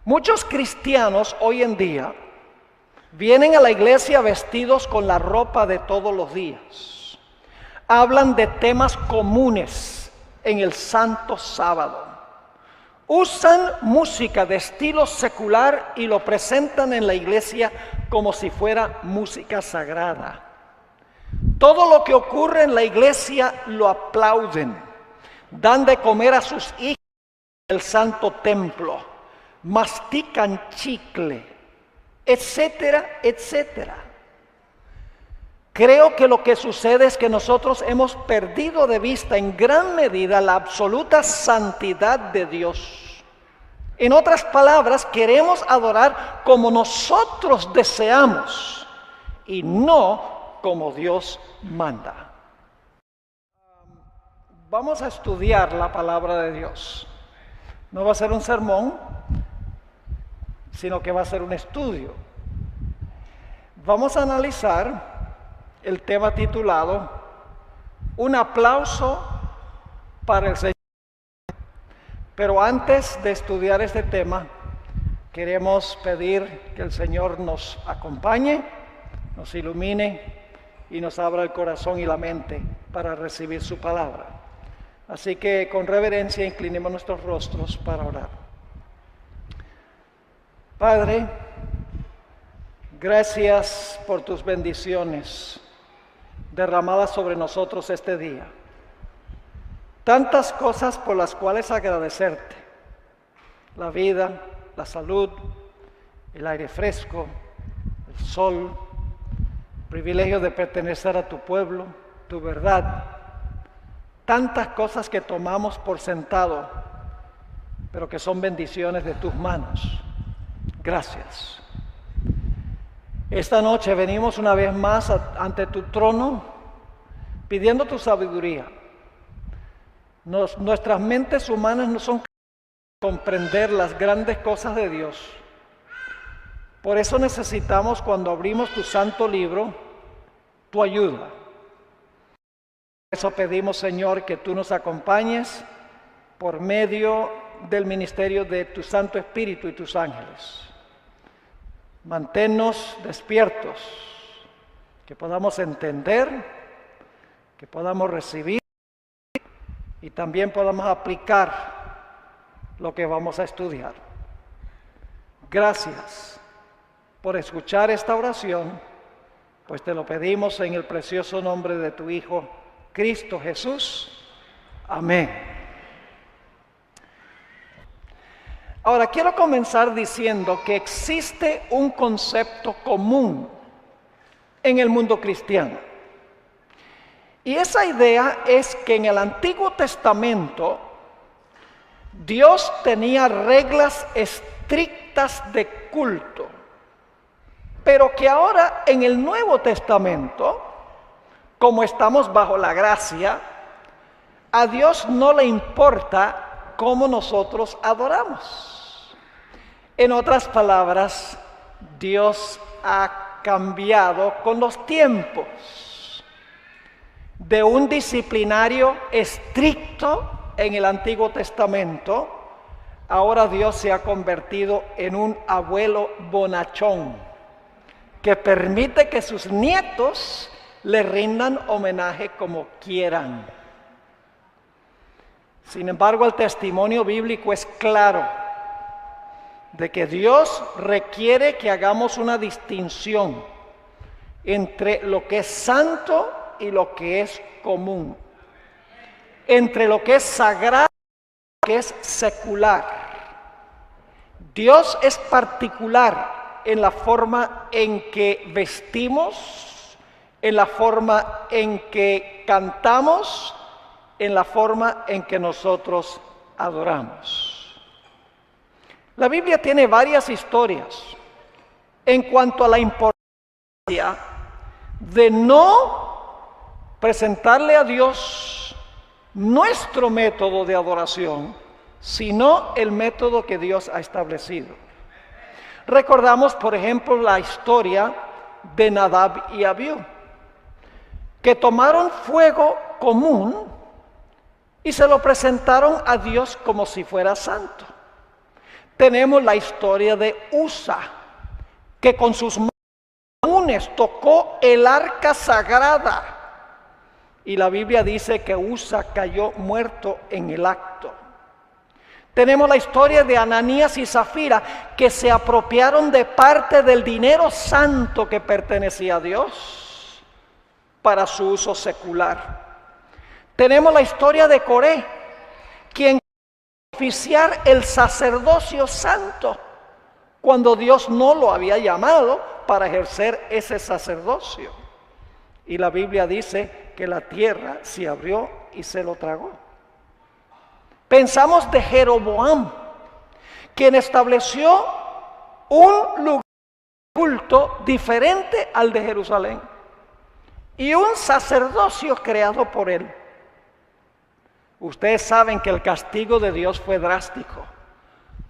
Muchos cristianos hoy en día vienen a la iglesia vestidos con la ropa de todos los días. Hablan de temas comunes en el Santo Sábado. Usan música de estilo secular y lo presentan en la iglesia como si fuera música sagrada. Todo lo que ocurre en la iglesia lo aplauden. Dan de comer a sus hijos en el santo templo. Mastican chicle, etcétera, etcétera. Creo que lo que sucede es que nosotros hemos perdido de vista en gran medida la absoluta santidad de Dios. En otras palabras, queremos adorar como nosotros deseamos y no como Dios manda. Vamos a estudiar la palabra de Dios. No va a ser un sermón, sino que va a ser un estudio. Vamos a analizar el tema titulado Un aplauso para el Señor. Pero antes de estudiar este tema, queremos pedir que el Señor nos acompañe, nos ilumine y nos abra el corazón y la mente para recibir su palabra. Así que con reverencia inclinemos nuestros rostros para orar. Padre, gracias por tus bendiciones derramadas sobre nosotros este día. Tantas cosas por las cuales agradecerte. La vida, la salud, el aire fresco, el sol, el privilegio de pertenecer a tu pueblo, tu verdad. Tantas cosas que tomamos por sentado, pero que son bendiciones de tus manos. Gracias. Esta noche venimos una vez más ante tu trono, pidiendo tu sabiduría. Nuestras mentes humanas no son capaces de comprender las grandes cosas de Dios. Por eso necesitamos, cuando abrimos tu santo libro, tu ayuda. Por eso pedimos, Señor, que tú nos acompañes por medio del ministerio de tu Santo Espíritu y tus ángeles. Manténnos despiertos, que podamos entender, que podamos recibir y también podamos aplicar lo que vamos a estudiar. Gracias por escuchar esta oración, pues te lo pedimos en el precioso nombre de tu Hijo, Cristo Jesús. Amén. Ahora, quiero comenzar diciendo que existe un concepto común en el mundo cristiano. Y esa idea es que en el Antiguo Testamento Dios tenía reglas estrictas de culto, pero que ahora en el Nuevo Testamento, como estamos bajo la gracia, a Dios no le importa cómo nosotros adoramos. En otras palabras, Dios ha cambiado con los tiempos. De un disciplinario estricto en el Antiguo Testamento, ahora Dios se ha convertido en un abuelo bonachón que permite que sus nietos le rindan homenaje como quieran. Sin embargo, el testimonio bíblico es claro de que Dios requiere que hagamos una distinción entre lo que es santo y lo que es común, entre lo que es sagrado y lo que es secular. Dios es particular en la forma en que vestimos, en la forma en que cantamos, en la forma en que nosotros adoramos. La Biblia tiene varias historias en cuanto a la importancia de no presentarle a Dios nuestro método de adoración, sino el método que Dios ha establecido. Recordamos, por ejemplo, la historia de Nadab y Abiú, que tomaron fuego común y se lo presentaron a Dios como si fuera santo. tenemos la historia de Usa, que con sus manos tocó el arca sagrada. Y la Biblia dice que Usa cayó muerto en el acto. Tenemos la historia de Ananías y Zafira, que se apropiaron de parte del dinero santo que pertenecía a Dios para su uso secular. Tenemos la historia de Coré, quien oficiar el sacerdocio santo cuando Dios no lo había llamado para ejercer ese sacerdocio. Y la Biblia dice que la tierra se abrió y se lo tragó. Pensamos de Jeroboam, quien estableció un lugar de culto diferente al de Jerusalén y un sacerdocio creado por él. Ustedes saben que el castigo de Dios fue drástico,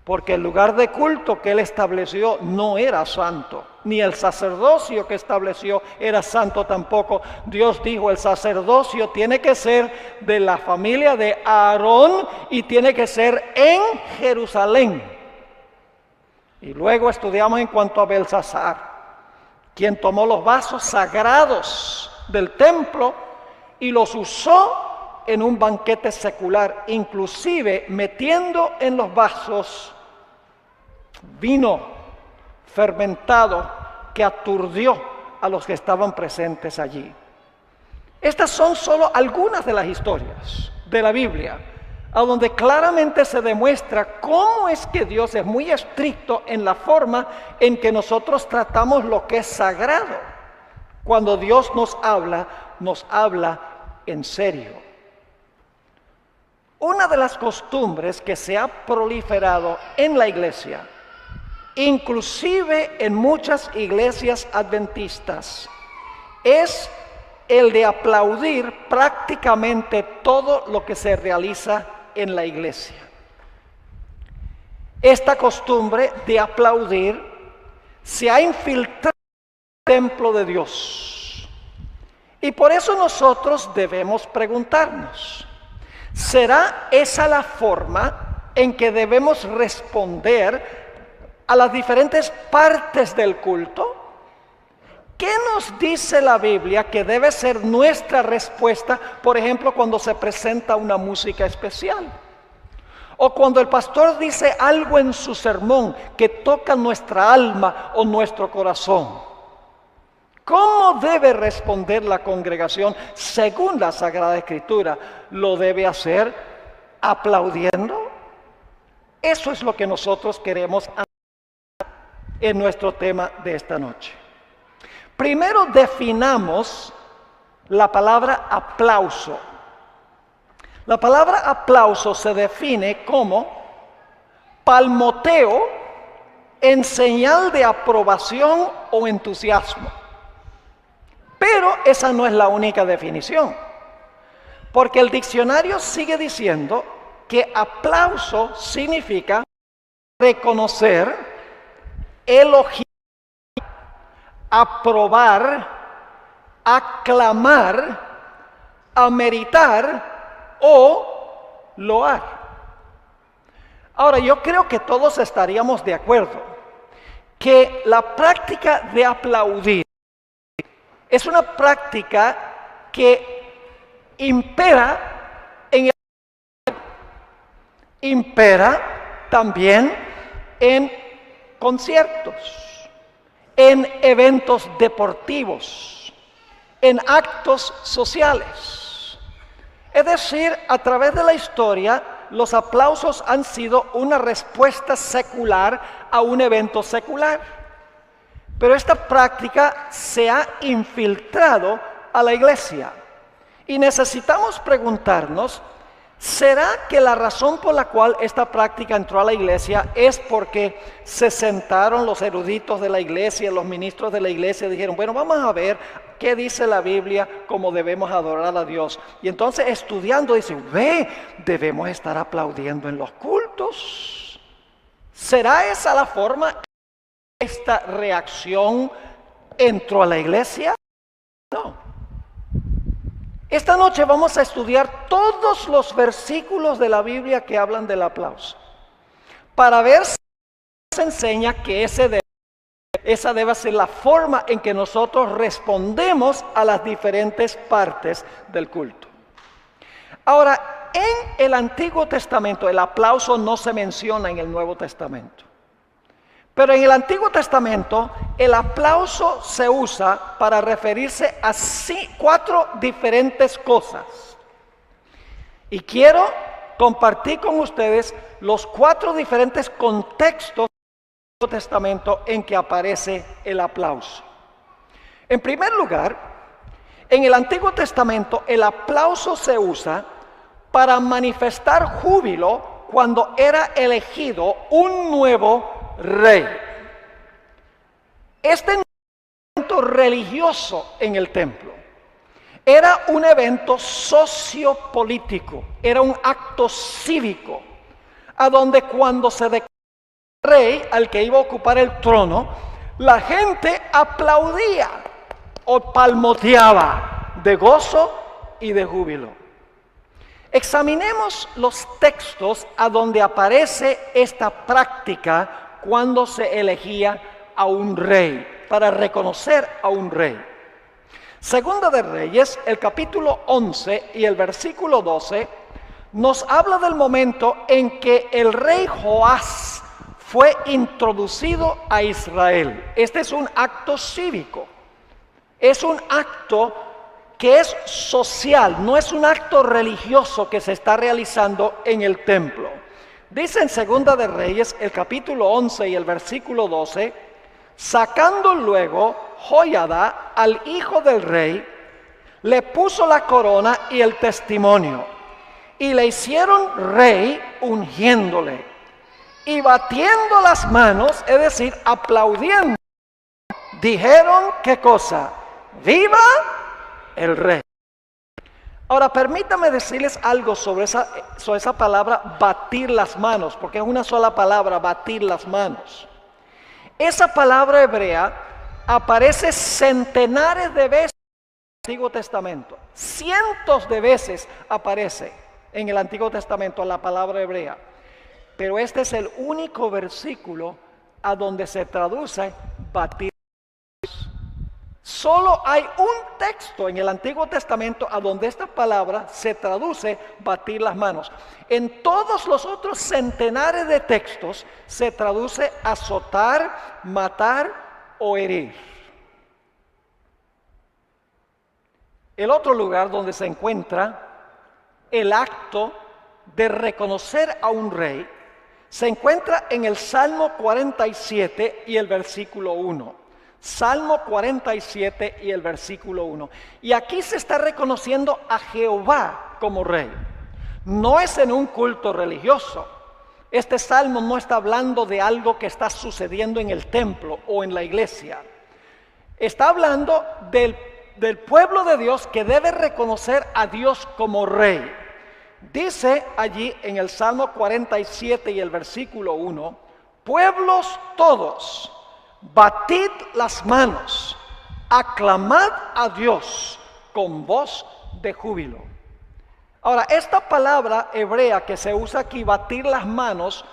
porque el lugar de culto que él estableció no era santo, ni el sacerdocio que estableció era santo tampoco. Dios dijo, el sacerdocio tiene que ser de la familia de Aarón y tiene que ser en Jerusalén. Y luego estudiamos en cuanto a Belsasar, quien tomó los vasos sagrados del templo y los usó en un banquete secular, inclusive metiendo en los vasos vino fermentado que aturdió a los que estaban presentes allí. Estas son solo algunas de las historias de la Biblia, a donde claramente se demuestra cómo es que Dios es muy estricto en la forma en que nosotros tratamos lo que es sagrado. Cuando Dios nos habla en serio. Una de las costumbres que se ha proliferado en la iglesia, inclusive en muchas iglesias adventistas, es el de aplaudir prácticamente todo lo que se realiza en la iglesia. Esta costumbre de aplaudir se ha infiltrado en el templo de Dios. Y por eso nosotros debemos preguntarnos, ¿será esa la forma en que debemos responder a las diferentes partes del culto? ¿Qué nos dice la Biblia que debe ser nuestra respuesta, por ejemplo, cuando se presenta una música especial? O cuando el pastor dice algo en su sermón que toca nuestra alma o nuestro corazón. ¿Cómo debe responder la congregación según la Sagrada Escritura? ¿Lo debe hacer aplaudiendo? Eso es lo que nosotros queremos en nuestro tema de esta noche. Primero definamos la palabra aplauso. La palabra aplauso se define como palmoteo en señal de aprobación o entusiasmo. Pero esa no es la única definición, porque el diccionario sigue diciendo que aplauso significa reconocer, elogiar, aprobar, aclamar, ameritar o loar. Ahora, yo creo que todos estaríamos de acuerdo que la práctica de aplaudir es una práctica que impera también en conciertos, en eventos deportivos, en actos sociales. Es decir, a través de la historia, los aplausos han sido una respuesta secular a un evento secular. Pero esta práctica se ha infiltrado a la iglesia. Y necesitamos preguntarnos, ¿será que la razón por la cual esta práctica entró a la iglesia es porque se sentaron los eruditos de la iglesia, los ministros de la iglesia, y dijeron, bueno, vamos a ver qué dice la Biblia, cómo debemos adorar a Dios? Y entonces estudiando dicen, debemos estar aplaudiendo en los cultos. ¿Será esa la forma? ¿Esta reacción entró a la iglesia? No. Esta noche vamos a estudiar todos los versículos de la Biblia que hablan del aplauso, para ver si enseña que esa debe ser la forma en que nosotros respondemos a las diferentes partes del culto. Ahora, en el Antiguo Testamento, el aplauso no se menciona en el Nuevo Testamento. Pero en el Antiguo Testamento, el aplauso se usa para referirse a 4 diferentes cosas. Y quiero compartir con ustedes los 4 diferentes contextos del Antiguo Testamento en que aparece el aplauso. En primer lugar, en el Antiguo Testamento, el aplauso se usa para manifestar júbilo cuando era elegido un nuevo rey. Este evento religioso en el templo era un evento sociopolítico, era un acto cívico, a donde cuando se declaraba rey al que iba a ocupar el trono, la gente aplaudía o palmoteaba de gozo y de júbilo. Examinemos los textos a donde aparece esta práctica cuando se elegía a un rey, para reconocer a un rey. Segunda de Reyes, el capítulo 11 y el versículo 12, nos habla del momento en que el rey Joás fue introducido a Israel. Este es un acto cívico, es un acto que es social, no es un acto religioso que se está realizando en el templo. Dice en Segunda de Reyes, el capítulo 11 y el versículo 12, sacando luego Joiada al hijo del rey, le puso la corona y el testimonio, y le hicieron rey ungiéndole, y batiendo las manos, es decir, aplaudiendo, dijeron, ¿qué cosa? ¡Viva el rey! Ahora, permítame decirles algo sobre esa palabra batir las manos, porque es una sola palabra, batir las manos. Esa palabra hebrea aparece centenares de veces en el Antiguo Testamento. Cientos de veces aparece en el Antiguo Testamento la palabra hebrea. Pero este es el único versículo a donde se traduce batir. Solo hay un texto en el Antiguo Testamento a donde esta palabra se traduce batir las manos. En todos los otros centenares de textos se traduce azotar, matar o herir. El otro lugar donde se encuentra el acto de reconocer a un rey se encuentra en el Salmo 47 y el versículo 1. Salmo 47 y el versículo 1. Y aquí se está reconociendo a Jehová como rey. No es en un culto religioso. Este salmo no está hablando de algo que está sucediendo en el templo o en la iglesia. Está hablando del pueblo de Dios que debe reconocer a Dios como rey. Dice allí en el Salmo 47 y el versículo 1, pueblos todos, batid las manos, aclamad a Dios con voz de júbilo. Ahora, esta palabra hebrea que se usa aquí, batir las manos,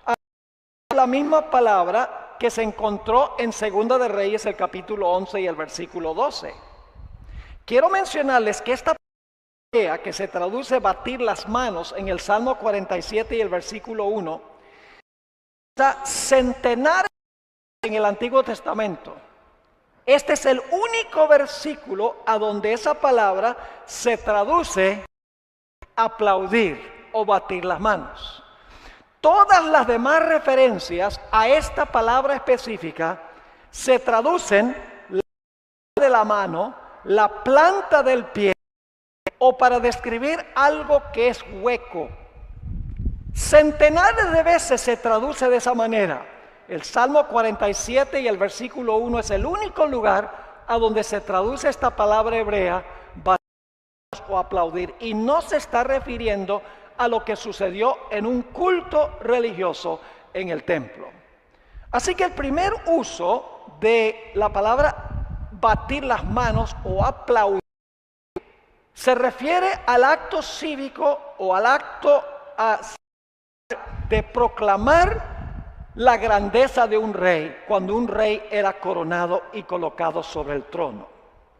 es la misma palabra que se encontró en Segunda de Reyes, el capítulo 11 y el versículo 12. Quiero mencionarles que esta palabra que se traduce batir las manos en el Salmo 47 y el versículo 1, está centenares en el Antiguo Testamento. Este es el único versículo a donde esa palabra se traduce aplaudir o batir las manos. Todas las demás referencias a esta palabra específica se traducen la planta de la mano, la planta del pie o para describir algo que es hueco. Centenares de veces se traduce de esa manera. El Salmo 47 y el versículo 1 es el único lugar a donde se traduce esta palabra hebrea, batir o aplaudir, y no se está refiriendo a lo que sucedió en un culto religioso en el templo. Así que el primer uso de la palabra batir las manos o aplaudir se refiere al acto cívico o al acto de proclamar la grandeza de un rey cuando un rey era coronado y colocado sobre el trono.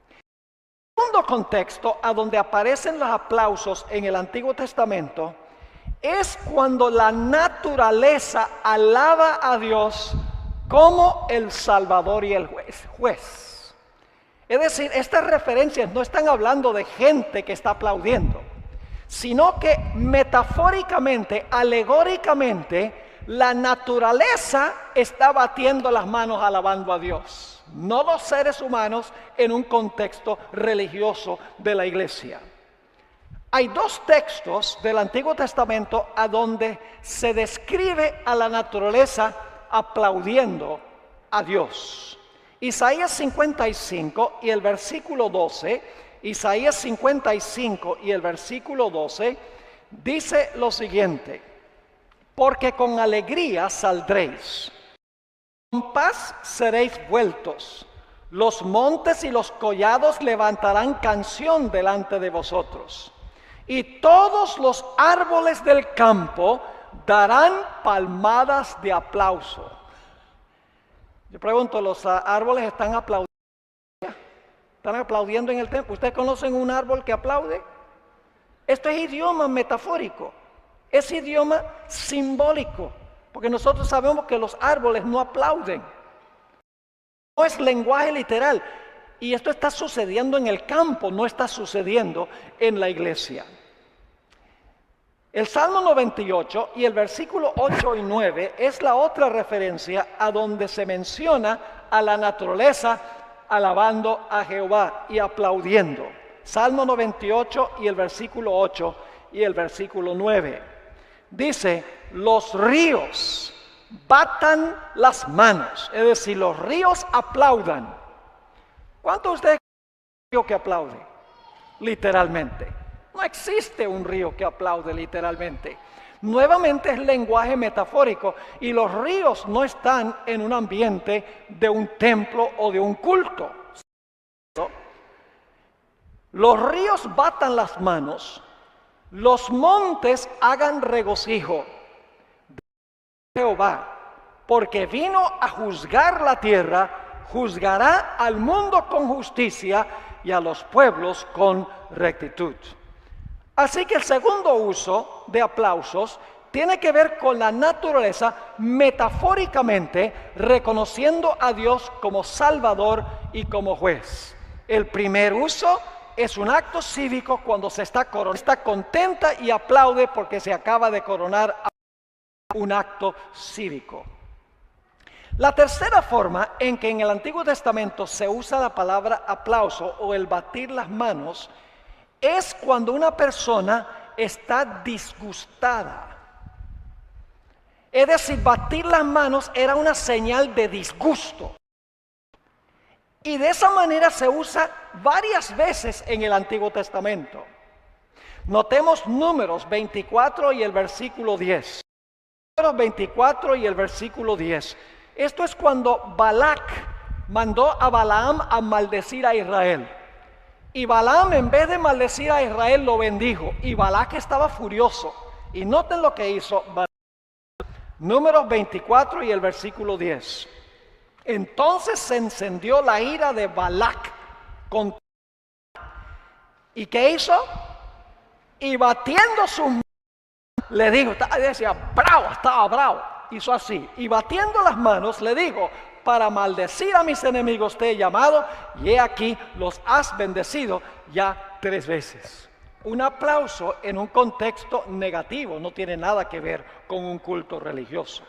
El segundo contexto a donde aparecen los aplausos en el Antiguo Testamento es cuando la naturaleza alaba a Dios como el Salvador y el juez. Es decir, estas referencias no están hablando de gente que está aplaudiendo, sino que metafóricamente, alegóricamente, la naturaleza está batiendo las manos alabando a Dios, no los seres humanos en un contexto religioso de la iglesia. Hay dos textos del Antiguo Testamento a donde se describe a la naturaleza aplaudiendo a Dios. Isaías 55 y el versículo 12, Isaías 55 y el versículo 12, dice lo siguiente: porque con alegría saldréis, con paz seréis vueltos, los montes y los collados levantarán canción delante de vosotros, y todos los árboles del campo darán palmadas de aplauso. Yo pregunto, ¿los árboles están aplaudiendo? ¿Están aplaudiendo en el templo? ¿Ustedes conocen un árbol que aplaude? Esto es idioma metafórico, es idioma simbólico, porque nosotros sabemos que los árboles no aplauden. No es lenguaje literal, y esto está sucediendo en el campo, no está sucediendo en la iglesia. El Salmo 98 y el versículo 8 y 9 es la otra referencia a donde se menciona a la naturaleza alabando a Jehová y aplaudiendo. Salmo 98 y el versículo 8 y el versículo 9. Dice, los ríos batan las manos, es decir, los ríos aplaudan. ¿Cuántos de ustedes conocen un río que aplaude? Literalmente. No existe un río que aplaude literalmente. Nuevamente es lenguaje metafórico y los ríos no están en un ambiente de un templo o de un culto. Los ríos batan las manos, los montes hagan regocijo de Jehová, porque vino a juzgar la tierra, juzgará al mundo con justicia y a los pueblos con rectitud. Así que el segundo uso de aplausos tiene que ver con la naturaleza metafóricamente reconociendo a Dios como Salvador y como juez. El primer uso es un acto cívico cuando se está coronando, está contenta y aplaude porque se acaba de coronar un acto cívico. La tercera forma en que en el Antiguo Testamento se usa la palabra aplauso o el batir las manos es cuando una persona está disgustada. Es decir, batir las manos era una señal de disgusto. Y de esa manera se usa varias veces en el Antiguo Testamento. Notemos Números 24 y el versículo 10. Números 24 y el versículo 10. Esto es cuando Balac mandó a Balaam a maldecir a Israel. Y Balaam, en vez de maldecir a Israel, lo bendijo. Y Balac estaba furioso. Y noten lo que hizo Balac. Números 24 y el versículo 10. Entonces se encendió la ira de Balac contra. ¿Y qué hizo? Y batiendo sus manos, le dijo, decía, bravo, estaba bravo. Hizo así. Y batiendo las manos, le dijo, para maldecir a mis enemigos te he llamado, y he aquí los has bendecido ya 3 veces. Un aplauso en un contexto negativo no tiene nada que ver con un culto religioso.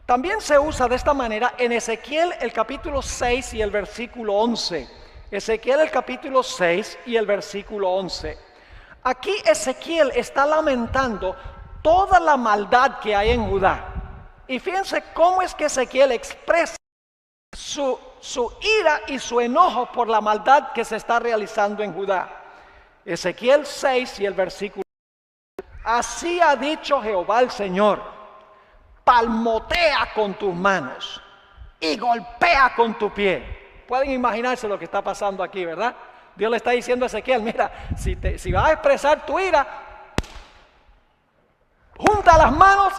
También se usa de esta manera en Ezequiel el capítulo 6 y el versículo 11. Ezequiel el capítulo 6 y el versículo 11. Aquí Ezequiel está lamentando toda la maldad que hay en Judá. Y fíjense cómo es que Ezequiel expresa su ira y su enojo por la maldad que se está realizando en Judá. Ezequiel 6 y el versículo. Así ha dicho Jehová el Señor, palmotea con tus manos y golpea con tu pie. Pueden imaginarse lo que está pasando aquí, ¿verdad? Dios le está diciendo a Ezequiel, mira, si vas a expresar tu ira, junta las manos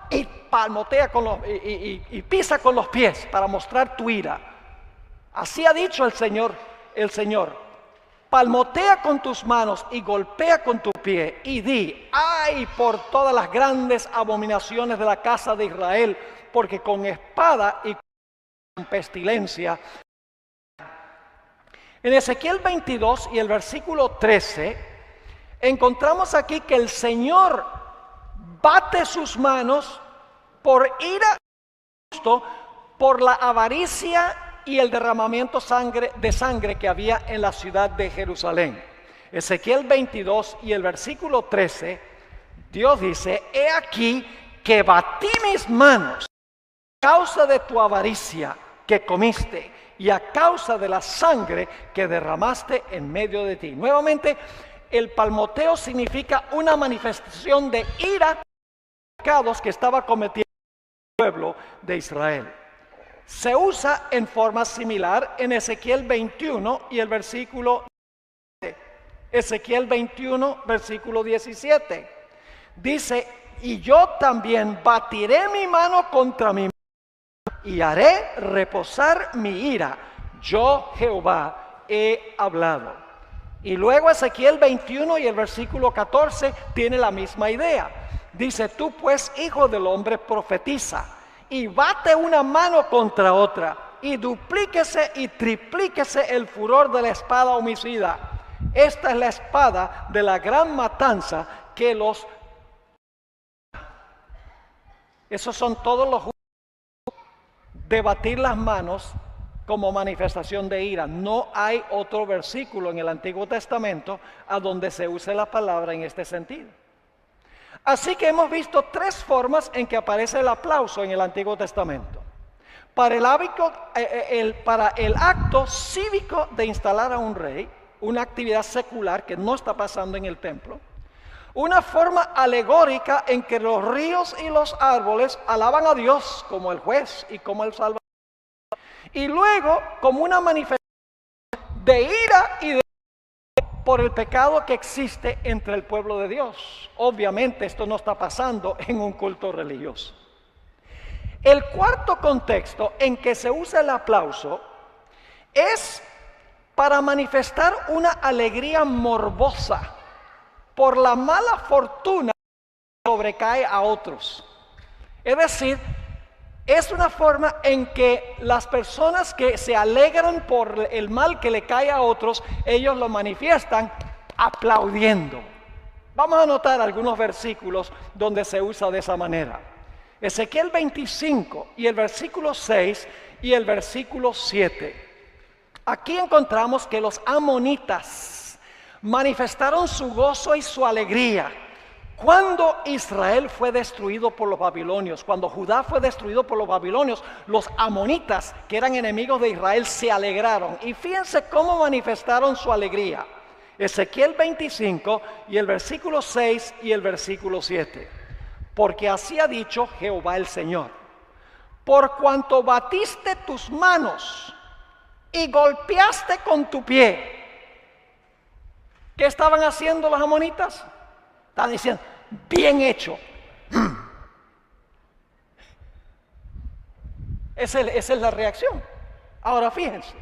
y palmotea y pisa con los pies para mostrar tu ira. Así ha dicho el Señor, palmotea con tus manos y golpea con tu pie y di, ay por todas las grandes abominaciones de la casa de Israel, porque con espada y con pestilencia. En Ezequiel 22 y el versículo 13, encontramos aquí que el Señor bate sus manos por ira justo, por la avaricia y el derramamiento de sangre que había en la ciudad de Jerusalén. Ezequiel 22 y el versículo 13, Dios dice, he aquí que batí mis manos a causa de tu avaricia que comiste y a causa de la sangre que derramaste en medio de ti. Nuevamente, el palmoteo significa una manifestación de ira por los pecados que estaba cometiendo el pueblo de Israel. Se usa en forma similar en Ezequiel 21 y el versículo 17. Ezequiel 21, versículo 17. Dice, y yo también batiré mi mano contra mi mano y haré reposar mi ira. Yo, Jehová, he hablado. Y luego Ezequiel 21 y el versículo 14 tiene la misma idea. Dice, tú pues, hijo del hombre, profetiza y bate una mano contra otra, y duplíquese y triplíquese el furor de la espada homicida. Esta es la espada de la gran matanza que los... Esos son todos los de batir las manos como manifestación de ira. No hay otro versículo en el Antiguo Testamento a donde se use la palabra en este sentido. Así que hemos visto tres formas en que aparece el aplauso en el Antiguo Testamento. Para el acto cívico de instalar a un rey, una actividad secular que no está pasando en el templo. Una forma alegórica en que los ríos y los árboles alaban a Dios como el juez y como el Salvador. Y luego como una manifestación de ira y de por el pecado que existe entre el pueblo de Dios. Obviamente esto no está pasando en un culto religioso. El cuarto contexto en que se usa el aplauso es para manifestar una alegría morbosa por la mala fortuna que sobrecae a otros. Es decir, es una forma en que las personas que se alegran por el mal que le cae a otros, ellos lo manifiestan aplaudiendo. Vamos a notar algunos versículos donde se usa de esa manera. Ezequiel 25 y el versículo 6 y el versículo 7. Aquí encontramos que los amonitas manifestaron su gozo y su alegría cuando Israel fue destruido por los babilonios. Cuando Judá fue destruido por los babilonios, los amonitas, que eran enemigos de Israel, se alegraron. Y fíjense cómo manifestaron su alegría. Ezequiel 25 y el versículo 6 y el versículo 7. Porque así ha dicho Jehová el Señor: por cuanto batiste tus manos y golpeaste con tu pie. ¿Qué estaban haciendo los amonitas? Estaban diciendo, bien hecho. Esa es la reacción. Ahora fíjense.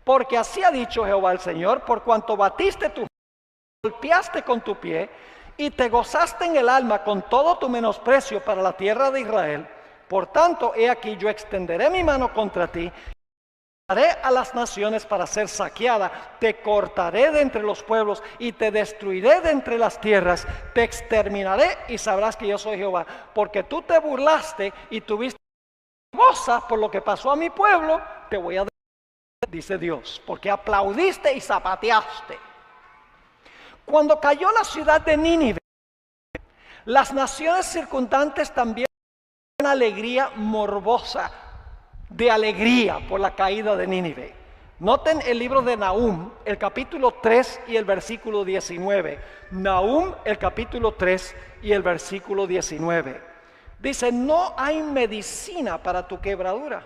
Porque así ha dicho Jehová el Señor: por cuanto batiste tu mano, golpeaste con tu pie y te gozaste en el alma con todo tu menosprecio para la tierra de Israel, por tanto, he aquí yo extenderé mi mano contra ti, haré a las naciones para ser saqueada, te cortaré de entre los pueblos y te destruiré de entre las tierras, te exterminaré y sabrás que yo soy Jehová, porque tú te burlaste y tuviste goza por lo que pasó a mi pueblo, te voy a destruir, dice Dios, porque aplaudiste y zapateaste. Cuando cayó la ciudad de Nínive, las naciones circundantes también una alegría morbosa, de alegría por la caída de Nínive. Noten el libro de Nahum, el capítulo 3 y el versículo 19. Nahum, el capítulo 3 y el versículo 19. Dice, no hay medicina para tu quebradura.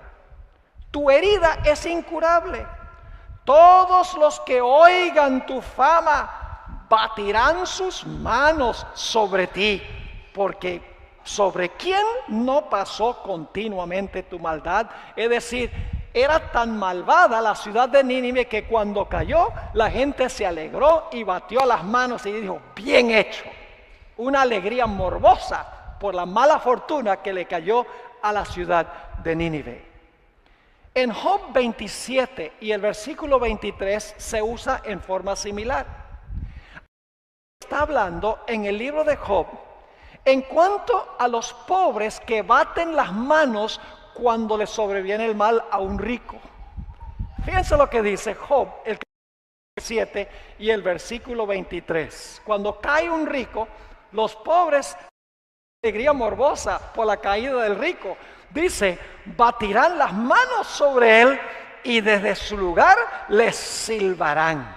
Tu herida es incurable. Todos los que oigan tu fama batirán sus manos sobre ti, porque ¿sobre quién no pasó continuamente tu maldad? Es decir, era tan malvada la ciudad de Nínive que cuando cayó, la gente se alegró y batió las manos y dijo, bien hecho. Una alegría morbosa por la mala fortuna que le cayó a la ciudad de Nínive. En Job 27 y el versículo 23 se usa en forma similar. Está hablando en el libro de Job en cuanto a los pobres que baten las manos cuando le sobreviene el mal a un rico. Fíjense lo que dice Job, el 7 y el versículo 23. Cuando cae un rico, los pobres, alegría morbosa por la caída del rico, dice, batirán las manos sobre él y desde su lugar les silbarán.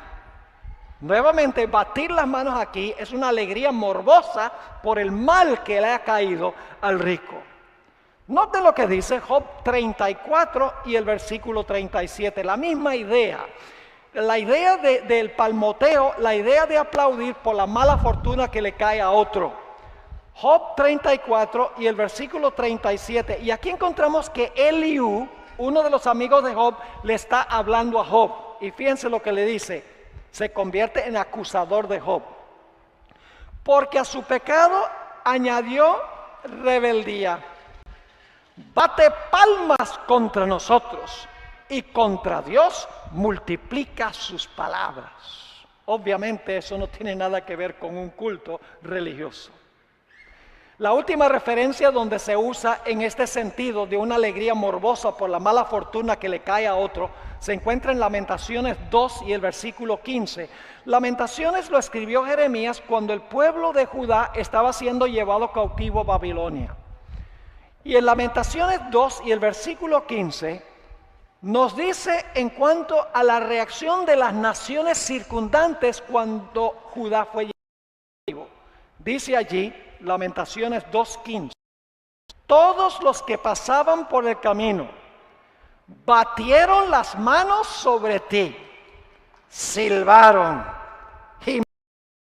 Nuevamente, batir las manos aquí es una alegría morbosa por el mal que le ha caído al rico. Noten lo que dice Job 34 y el versículo 37, la misma idea. La idea del palmoteo, la idea de aplaudir por la mala fortuna que le cae a otro. Job 34 y el versículo 37. Y aquí encontramos que Eliú, uno de los amigos de Job, le está hablando a Job. Y fíjense lo que le dice. Se convierte en acusador de Job. Porque a su pecado añadió rebeldía. Bate palmas contra nosotros y contra Dios multiplica sus palabras. Obviamente eso no tiene nada que ver con un culto religioso. La última referencia donde se usa en este sentido de una alegría morbosa por la mala fortuna que le cae a otro, se encuentra en Lamentaciones 2 y el versículo 15. Lamentaciones lo escribió Jeremías cuando el pueblo de Judá estaba siendo llevado cautivo a Babilonia. Y en Lamentaciones 2 y el versículo 15 nos dice en cuanto a la reacción de las naciones circundantes cuando Judá fue llevado cautivo. Dice allí, Lamentaciones 2:15, todos los que pasaban por el camino batieron las manos sobre ti, silbaron y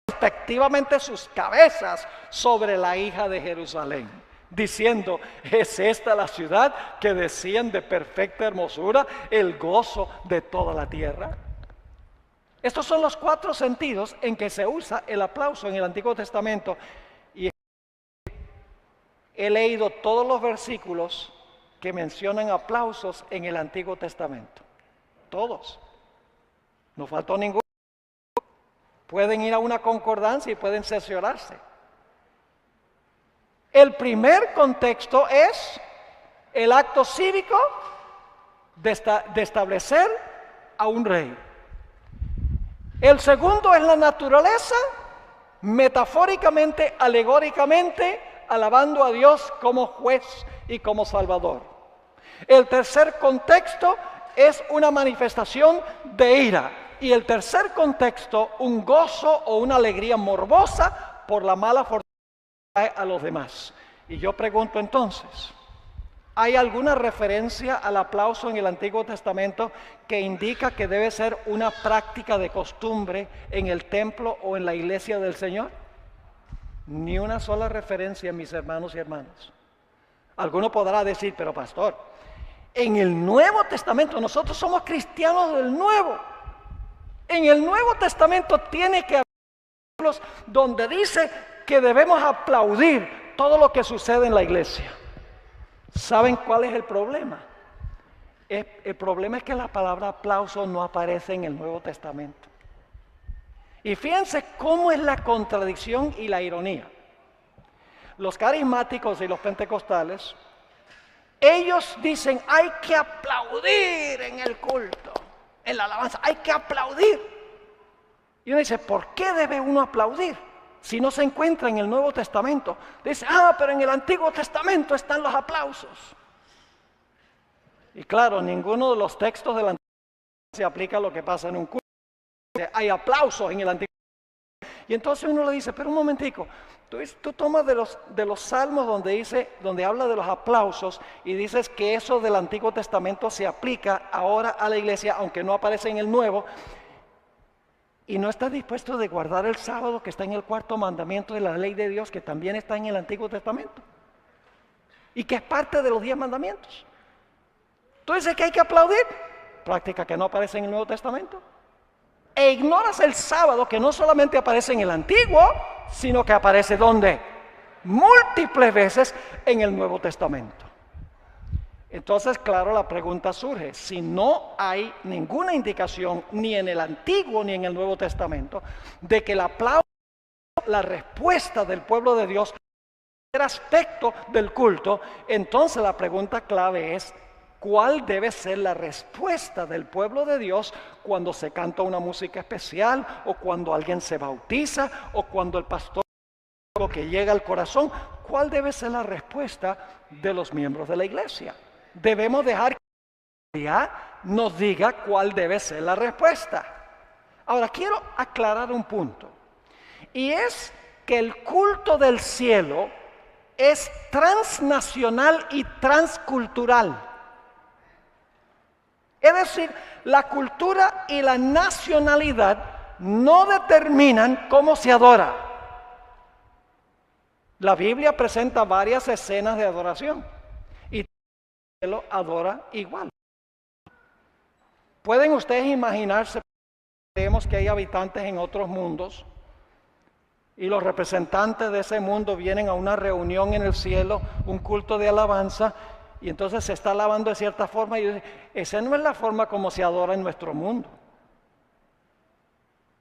respectivamente sus cabezas sobre la hija de Jerusalén, diciendo, ¿es esta la ciudad que decían de perfecta hermosura, el gozo de toda la tierra? Estos son los 4 sentidos en que se usa el aplauso en el Antiguo Testamento. Y he leído todos los versículos que mencionan aplausos en el Antiguo Testamento. Todos. No faltó ninguno. Pueden ir a una concordancia y pueden cerciorarse. El primer contexto es el acto cívico de establecer a un rey. El segundo es la naturaleza, metafóricamente, alegóricamente, alabando a Dios como juez y como salvador. El tercer contexto es una manifestación de ira. Y el tercer contexto, un gozo o una alegría morbosa por la mala fortuna que cae a los demás. Y yo pregunto entonces, ¿hay alguna referencia al aplauso en el Antiguo Testamento que indica que debe ser una práctica de costumbre en el templo o en la iglesia del Señor? Ni una sola referencia, mis hermanos y hermanas. Alguno podrá decir, pero pastor, en el Nuevo Testamento, nosotros somos cristianos del Nuevo. En el Nuevo Testamento tiene que haber versículos donde dice que debemos aplaudir todo lo que sucede en la iglesia. ¿Saben cuál es el problema? El problema es que la palabra aplauso no aparece en el Nuevo Testamento. Y fíjense cómo es la contradicción y la ironía. Los carismáticos y los pentecostales, ellos dicen hay que aplaudir en el culto, en la alabanza, hay que aplaudir. Y uno dice, ¿por qué debe uno aplaudir si no se encuentra en el Nuevo Testamento? Dice, pero en el Antiguo Testamento están los aplausos. Y claro, ninguno de los textos del Antiguo Testamento se aplica a lo que pasa en un culto. Hay aplausos en el Antiguo Testamento. Y entonces uno le dice, pero un momentico, tú tomas de los salmos donde habla de los aplausos y dices que eso del Antiguo Testamento se aplica ahora a la iglesia, aunque no aparece en el Nuevo, y no estás dispuesto de guardar el sábado que está en el 4º mandamiento de la ley de Dios, que también está en el Antiguo Testamento. y que es parte de los 10 mandamientos. Tú dices que hay que aplaudir, práctica que no aparece en el Nuevo Testamento. E ignoras el sábado, que no solamente aparece en el Antiguo, sino que aparece ¿dónde? Múltiples veces en el Nuevo Testamento. Entonces, claro, la pregunta surge: si no hay ninguna indicación ni en el Antiguo ni en el Nuevo Testamento de que el aplauso, la respuesta del pueblo de Dios, el aspecto del culto, entonces la pregunta clave es: ¿cuál debe ser la respuesta del pueblo de Dios cuando se canta una música especial, o cuando alguien se bautiza, o cuando el pastor lo que llega al corazón? ¿Cuál debe ser la respuesta de los miembros de la iglesia? Debemos dejar que la Biblia nos diga cuál debe ser la respuesta. Ahora, quiero aclarar un punto, y es que el culto del cielo es transnacional y transcultural. Es decir, la cultura y la nacionalidad no determinan cómo se adora. La Biblia presenta varias escenas de adoración y el cielo adora igual. ¿Pueden ustedes imaginarse? Creemos que hay habitantes en otros mundos y los representantes de ese mundo vienen a una reunión en el cielo, un culto de alabanza, y entonces se está alabando de cierta forma, y dicen: esa no es la forma como se adora en nuestro mundo.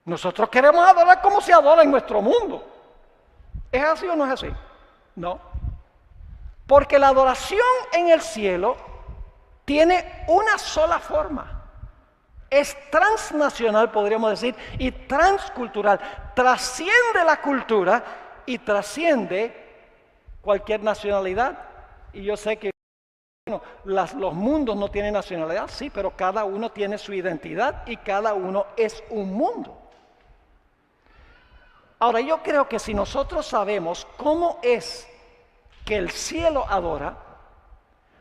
Nosotros queremos adorar como se adora en nuestro mundo. ¿Es así o no es así? No. Porque la adoración en el cielo tiene una sola forma. Es transnacional, podríamos decir, y transcultural. Trasciende la cultura y trasciende cualquier nacionalidad. Y yo sé que los mundos no tienen nacionalidad, sí, pero cada uno tiene su identidad y cada uno es un mundo. Ahora, yo creo que si nosotros sabemos cómo es que el cielo adora,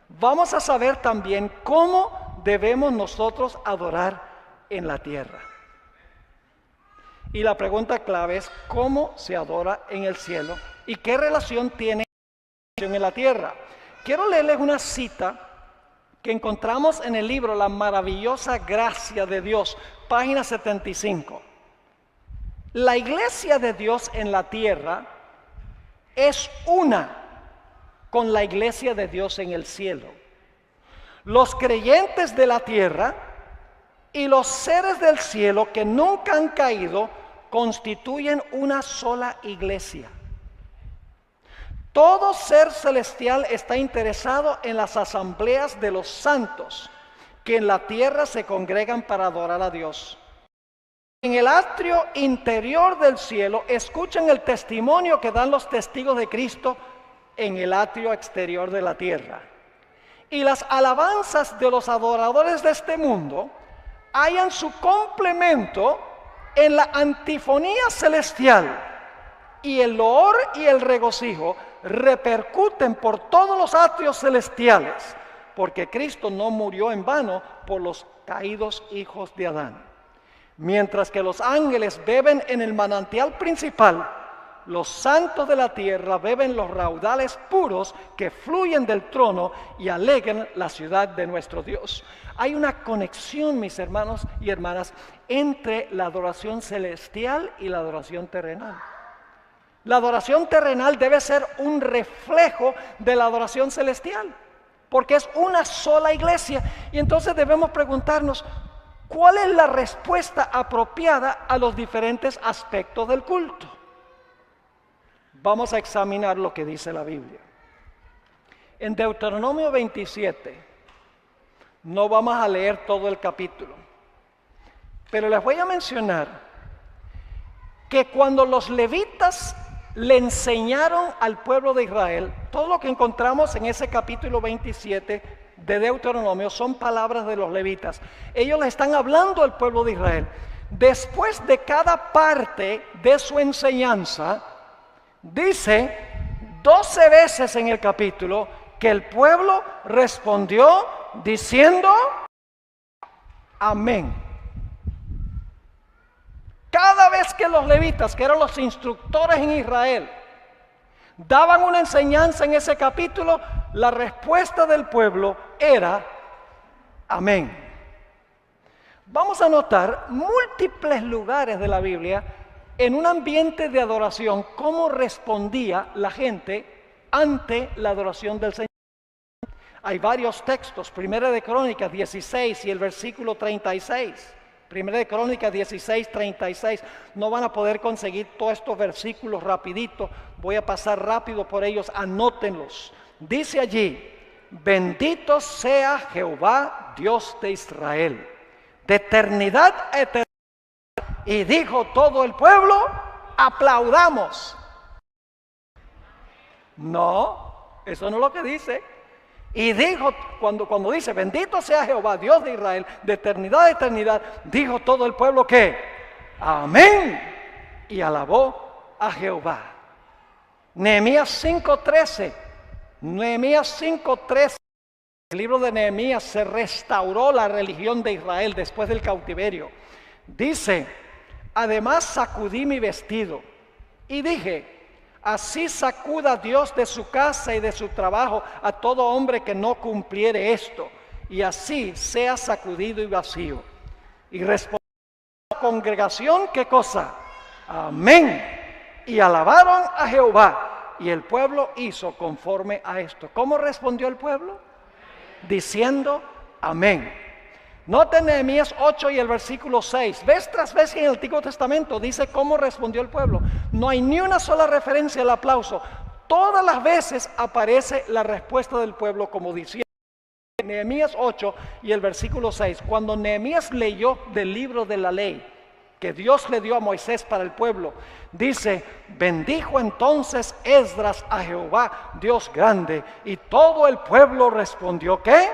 vamos a saber también cómo debemos nosotros adorar en la tierra. Y la pregunta clave es: ¿cómo se adora en el cielo? ¿Y qué relación tiene en la tierra? Quiero leerles una cita que encontramos en el libro La maravillosa gracia de Dios, página 75. La iglesia de Dios en la tierra es una con la iglesia de Dios en el cielo. Los creyentes de la tierra y los seres del cielo que nunca han caído constituyen una sola iglesia. Todo ser celestial está interesado en las asambleas de los santos que en la tierra se congregan para adorar a Dios. En el atrio interior del cielo escuchan el testimonio que dan los testigos de Cristo en el atrio exterior de la tierra. Y las alabanzas de los adoradores de este mundo hallan su complemento en la antifonía celestial, y el loor y el regocijo repercuten por todos los atrios celestiales, porque Cristo no murió en vano por los caídos hijos de Adán. Mientras que los ángeles beben en el manantial principal, los santos de la tierra beben los raudales puros que fluyen del trono y alegran la ciudad de nuestro Dios. Hay una conexión, mis hermanos y hermanas, entre la adoración celestial y la adoración terrenal. La adoración terrenal debe ser un reflejo de la adoración celestial, porque es una sola iglesia. Y entonces debemos preguntarnos: ¿cuál es la respuesta apropiada a los diferentes aspectos del culto? Vamos a examinar lo que dice la Biblia. En Deuteronomio 27, no vamos a leer todo el capítulo, pero les voy a mencionar que cuando los levitas le enseñaron al pueblo de Israel, todo lo que encontramos en ese capítulo 27 de Deuteronomio son palabras de los levitas. Ellos le están hablando al pueblo de Israel. Después de cada parte de su enseñanza, dice 12 veces en el capítulo que el pueblo respondió diciendo amén. Cada vez que los levitas, que eran los instructores en Israel, daban una enseñanza en ese capítulo, la respuesta del pueblo era amén. Vamos a notar múltiples lugares de la Biblia en un ambiente de adoración, cómo respondía la gente ante la adoración del Señor. Hay varios textos, Primera de Crónicas 16 y el versículo 36. Primera de Crónicas 16, 36. No van a poder conseguir todos estos versículos rapidito. Voy a pasar rápido por ellos, anótenlos. Dice allí, bendito sea Jehová, Dios de Israel, de eternidad a eternidad. Y dijo todo el pueblo, aplaudamos. No, eso no es lo que dice. Y dijo, cuando dice, bendito sea Jehová, Dios de Israel, de eternidad a eternidad, dijo todo el pueblo que, amén, y alabó a Jehová. Nehemías 5:13, Nehemías 5:13, el libro de Nehemías se restauró la religión de Israel después del cautiverio. Dice, además sacudí mi vestido y dije, así sacuda Dios de su casa y de su trabajo a todo hombre que no cumpliere esto, y así sea sacudido y vacío. Y respondió la congregación, ¿qué cosa? Amén. Y alabaron a Jehová, y el pueblo hizo conforme a esto. ¿Cómo respondió el pueblo? Diciendo amén. Noten Nehemías 8 y el versículo 6. Vez tras vez en el Antiguo Testamento dice cómo respondió el pueblo. No hay ni una sola referencia al aplauso. Todas las veces aparece la respuesta del pueblo como diciendo. Nehemías 8 y el versículo 6. Cuando Nehemías leyó del libro de la ley que Dios le dio a Moisés para el pueblo, dice, bendijo entonces Esdras a Jehová, Dios grande, y todo el pueblo respondió, ¿qué?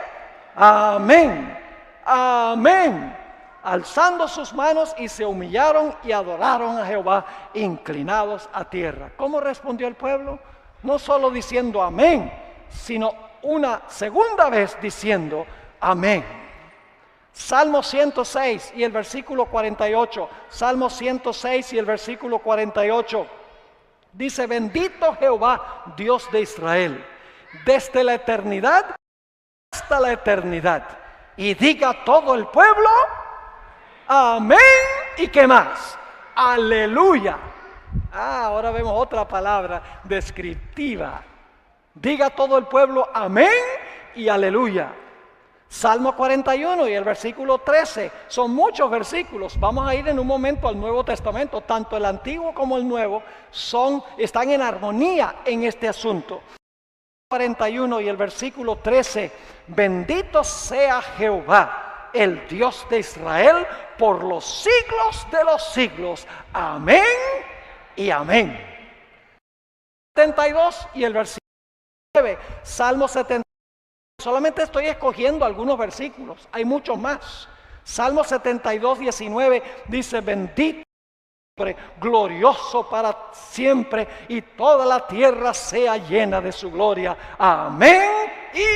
Amén. Amén, alzando sus manos y se humillaron y adoraron a Jehová, inclinados a tierra. ¿Cómo respondió el pueblo? No solo diciendo amén, sino una segunda vez diciendo amén. Salmo 106 y el versículo 48, Salmo 106 y el versículo 48, dice, bendito Jehová, Dios de Israel, desde la eternidad hasta la eternidad. Y diga todo el pueblo, amén, ¿y qué más? Aleluya. Ahora vemos otra palabra descriptiva. Diga todo el pueblo, amén y aleluya. Salmo 41 y el versículo 13, son muchos versículos. Vamos a ir en un momento al Nuevo Testamento, tanto el Antiguo como el Nuevo están en armonía en este asunto. 41 y el versículo 13, bendito sea Jehová, el Dios de Israel, por los siglos de los siglos. Amén y amén. 72 y el versículo 9, Salmo 70. Solamente estoy escogiendo algunos versículos, hay muchos más. Salmo 72, 19 dice, bendito, glorioso para siempre, y toda la tierra sea llena de su gloria. Amén y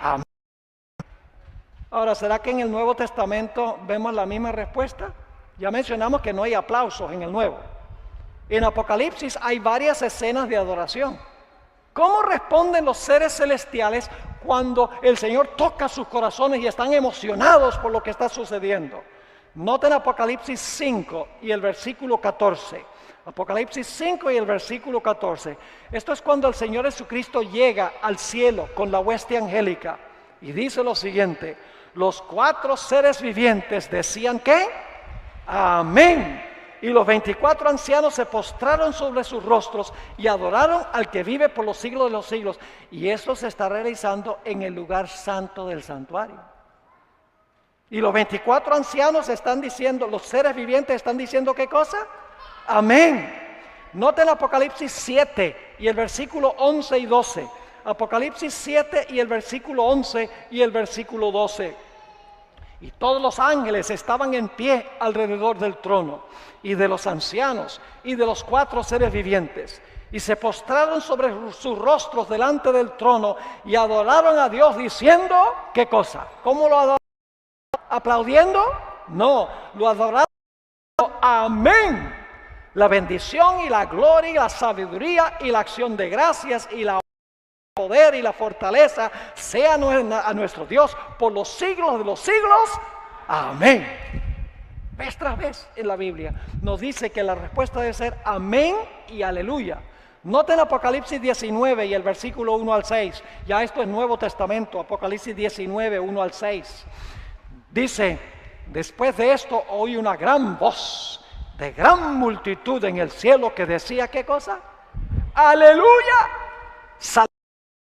amén. Ahora, ¿será que en el Nuevo Testamento vemos la misma respuesta? Ya mencionamos que no hay aplausos en el Nuevo. En Apocalipsis hay varias escenas de adoración. ¿Cómo responden los seres celestiales cuando el Señor toca sus corazones y están emocionados por lo que está sucediendo? Noten Apocalipsis 5 y el versículo 14. Apocalipsis 5 y el versículo 14. Esto es cuando el Señor Jesucristo llega al cielo con la hueste angélica. Y dice lo siguiente, los 4 seres vivientes decían ¿qué? Amén. Y los 24 ancianos se postraron sobre sus rostros y adoraron al que vive por los siglos de los siglos. Y esto se está realizando en el lugar santo del santuario. Y los 24 ancianos están diciendo, los seres vivientes están diciendo ¿qué cosa? Amén. Noten Apocalipsis 7 y el versículo 11 y 12. Apocalipsis 7 y el versículo 11 y el versículo 12. Y todos los ángeles estaban en pie alrededor del trono, y de los ancianos, y de los 4 seres vivientes. Y se postraron sobre sus rostros delante del trono, y adoraron a Dios diciendo, ¿qué cosa? ¿Cómo lo adoraron? ¿Aplaudiendo? No, lo adoraron. Amén. La bendición y la gloria y la sabiduría y la acción de gracias y la poder y la fortaleza sea a nuestro Dios por los siglos de los siglos. Amén. Vez tras vez en la Biblia nos dice que la respuesta debe ser amén y aleluya. Noten Apocalipsis 19 y el versículo 1 al 6. Ya esto es Nuevo Testamento, Apocalipsis 19, 1 al 6. Dice, después de esto oí una gran voz de gran multitud en el cielo que decía, ¿qué cosa? ¡Aleluya!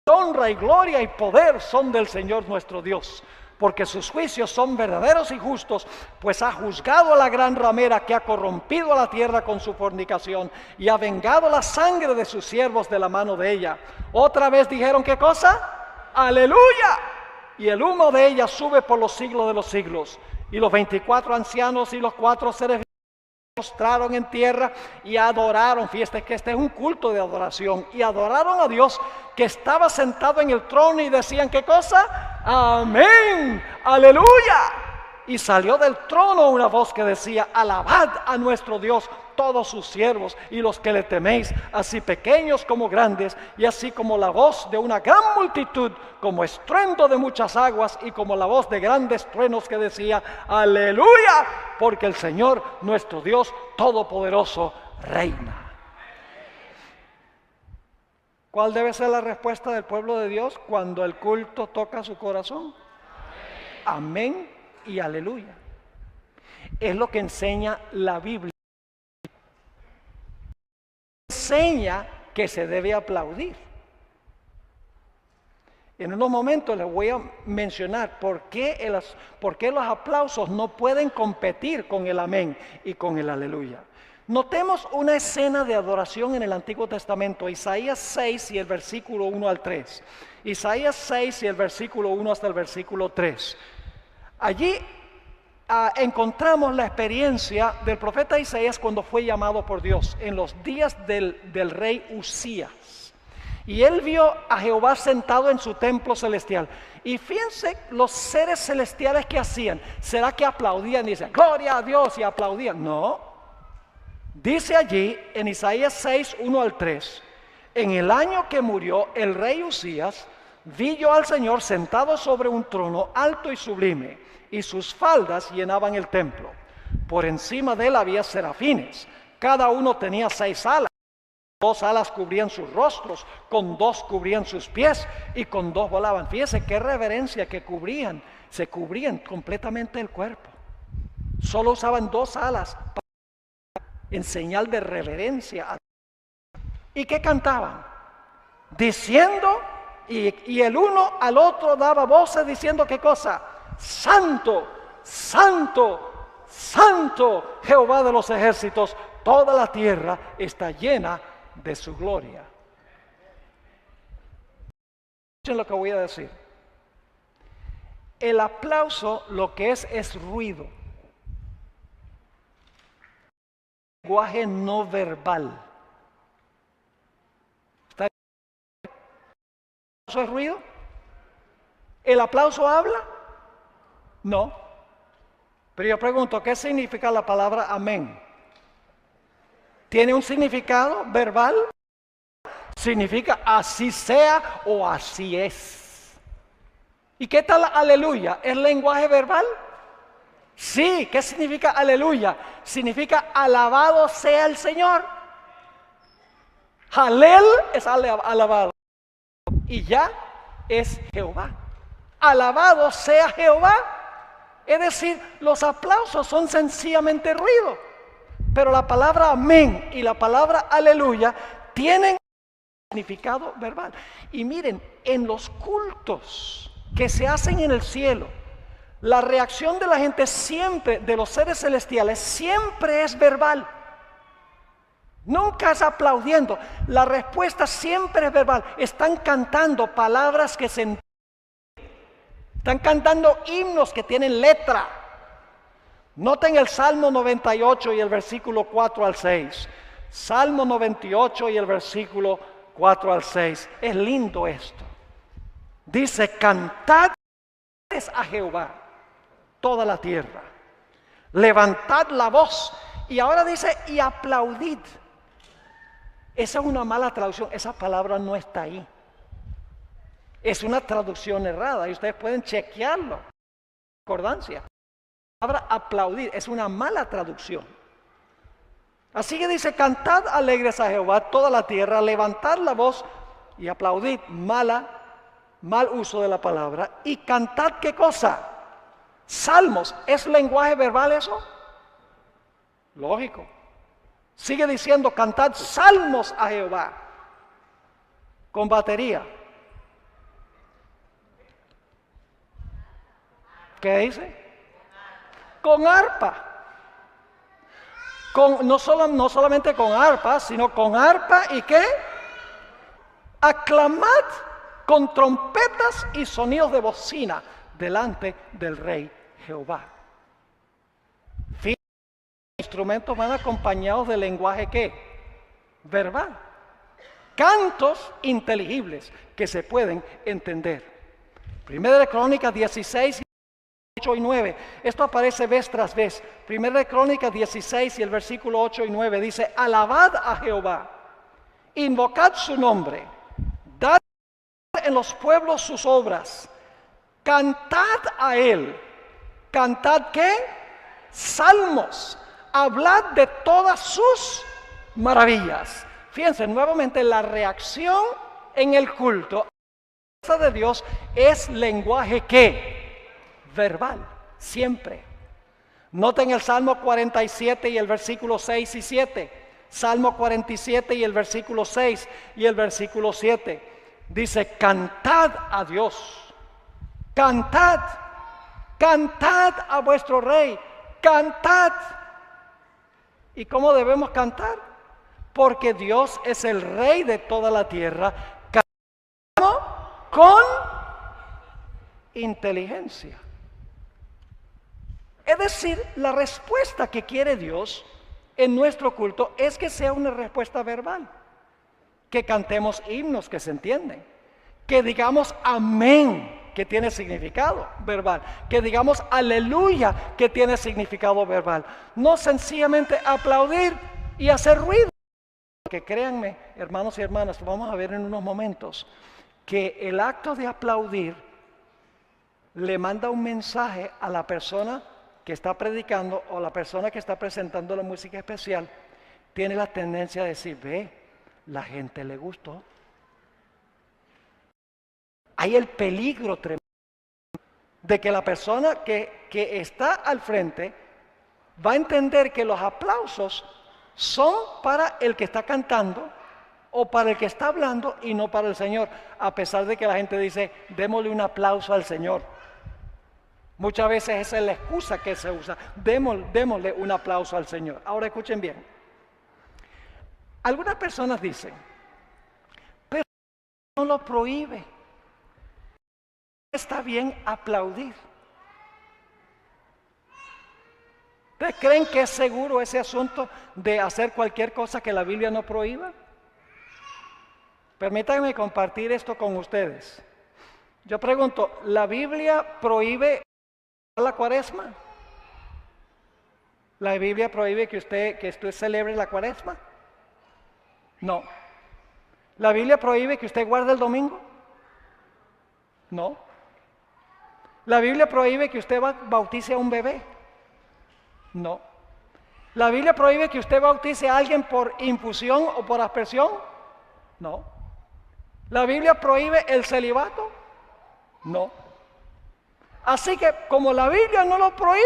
Honra y gloria y poder son del Señor nuestro Dios, porque sus juicios son verdaderos y justos, pues ha juzgado a la gran ramera que ha corrompido a la tierra con su fornicación y ha vengado la sangre de sus siervos de la mano de ella. Otra vez dijeron, ¿qué cosa? ¡Aleluya! Y el humo de ella sube por los siglos de los siglos. Y los 24 ancianos y los 4 seres postraron en tierra y adoraron. Fíjate que este es un culto de adoración. Y adoraron a Dios que estaba sentado en el trono y decían, ¿qué cosa? Amén, aleluya. Y salió del trono una voz que decía, alabad a nuestro Dios todos sus siervos y los que le teméis, así pequeños como grandes, y así como la voz de una gran multitud, como estruendo de muchas aguas, y como la voz de grandes truenos que decía, aleluya, porque el Señor nuestro Dios todopoderoso reina. ¿Cuál debe ser la respuesta del pueblo de Dios cuando el culto toca su corazón? Amén y aleluya. Es lo que enseña la Biblia. Enseña que se debe aplaudir. En unos momentos les voy a mencionar por qué los aplausos no pueden competir con el amén y con el aleluya. Notemos una escena de adoración en el Antiguo Testamento, Isaías 6 y el versículo 1 al 3. Isaías 6 y el versículo 1 hasta el versículo 3. Allí encontramos la experiencia del profeta Isaías cuando fue llamado por Dios en los días del rey Usías. Y él vio a Jehová sentado en su templo celestial. Y fíjense los seres celestiales que hacían. ¿Será que aplaudían y decían, gloria a Dios, y aplaudían? No. Dice allí en Isaías 6, 1 al 3, en el año que murió el rey Usías, vi yo al Señor sentado sobre un trono alto y sublime, y sus faldas llenaban el templo. Por encima de él había serafines, cada uno tenía 6 alas. 2 alas cubrían sus rostros, con 2 cubrían sus pies, y con 2 volaban. Fíjese qué reverencia que cubrían, se cubrían completamente el cuerpo. Solo usaban 2 alas en señal de reverencia. ¿Y qué cantaban? Diciendo, y el uno al otro daba voces diciendo, ¿qué cosa? Santo, santo, santo, Jehová de los ejércitos, toda la tierra está llena de su gloria. Escuchen lo que voy a decir. El aplauso lo que es ruido. Lenguaje no verbal. ¿El aplauso es ruido? ¿El aplauso habla? No. Pero yo pregunto, ¿qué significa la palabra amén? ¿Tiene un significado verbal? Significa así sea o así es. ¿Y qué tal aleluya? ¿Es lenguaje verbal? Sí, ¿qué significa aleluya? Significa alabado sea el Señor. Halel es alabado. Y ya es Jehová. Alabado sea Jehová. Es decir, los aplausos son sencillamente ruido. Pero la palabra amén y la palabra aleluya tienen significado verbal. Y miren, en los cultos que se hacen en el cielo, la reacción de la gente siempre, de los seres celestiales, siempre es verbal. Nunca es aplaudiendo. La respuesta siempre es verbal. Están cantando palabras que se entienden. Están cantando himnos que tienen letra. Noten el Salmo 98 y el versículo 4 al 6. Salmo 98 y el versículo 4 al 6. Es lindo esto. Dice, cantad a Jehová toda la tierra. Levantad la voz Y ahora dice, y aplaudid. Esa es una mala traducción, esa palabra no está ahí. Es una traducción errada y ustedes pueden chequearlo. Concordancia. La palabra aplaudir es una mala traducción. Así que dice, cantad alegres a Jehová toda la tierra, levantad la voz y aplaudid. Mal uso de la palabra. Y cantad, ¿qué cosa? Salmos. ¿Es lenguaje verbal eso? Lógico. Sigue diciendo, cantad salmos a Jehová. Con batería. ¿Qué dice? Con arpa. No solamente con arpa, sino con arpa y ¿qué? Aclamad con trompetas y sonidos de bocina delante del Rey Jehová. Los instrumentos van acompañados de lenguaje ¿qué? Verbal. Cantos inteligibles que se pueden entender. Primera de Crónicas 16, 8 y 9. Esto aparece vez tras vez. Primera de Crónicas 16 y el versículo 8 y 9 dice, alabad a Jehová, invocad su nombre, dad en los pueblos sus obras, cantad a él. ¿Cantad qué? Salmos. Hablad de todas sus maravillas. Fíjense, nuevamente la reacción en el culto de Dios es lenguaje ¿qué? Verbal, siempre. Noten el Salmo 47 y el versículo 6 y 7. Salmo 47 y el versículo 6 y el versículo 7. Dice, cantad a Dios. Cantad. Cantad a vuestro Rey. Cantad. ¿Y cómo debemos cantar? Porque Dios es el Rey de toda la tierra. Cantamos con inteligencia. Es decir, la respuesta que quiere Dios en nuestro culto es que sea una respuesta verbal. Que cantemos himnos que se entienden. Que digamos amén, que tiene significado verbal. Que digamos aleluya, que tiene significado verbal. No sencillamente aplaudir y hacer ruido. Porque créanme, hermanos y hermanas, vamos a ver en unos momentos que el acto de aplaudir le manda un mensaje a la persona que está predicando o la persona que está presentando la música especial. Tiene la tendencia a decir, ve, la gente le gustó. Hay el peligro tremendo de que la persona que está al frente va a entender que los aplausos son para el que está cantando o para el que está hablando y no para el Señor, a pesar de que la gente dice, démosle un aplauso al Señor. Muchas veces esa es la excusa que se usa, démosle un aplauso al Señor. Ahora escuchen bien. Algunas personas dicen, pero no lo prohíbe. Está bien aplaudir. ¿Ustedes creen que es seguro ese asunto de hacer cualquier cosa que la Biblia no prohíba? Permítanme compartir esto con ustedes. Yo pregunto, ¿la Biblia prohíbe la cuaresma? ¿La Biblia prohíbe que usted celebre la cuaresma? No. ¿La Biblia prohíbe que usted guarde el domingo? No. ¿La Biblia prohíbe que usted bautice a un bebé? No. ¿La Biblia prohíbe que usted bautice a alguien por infusión o por aspersión? No. ¿La Biblia prohíbe el celibato? No. Así que como la Biblia no lo prohíbe,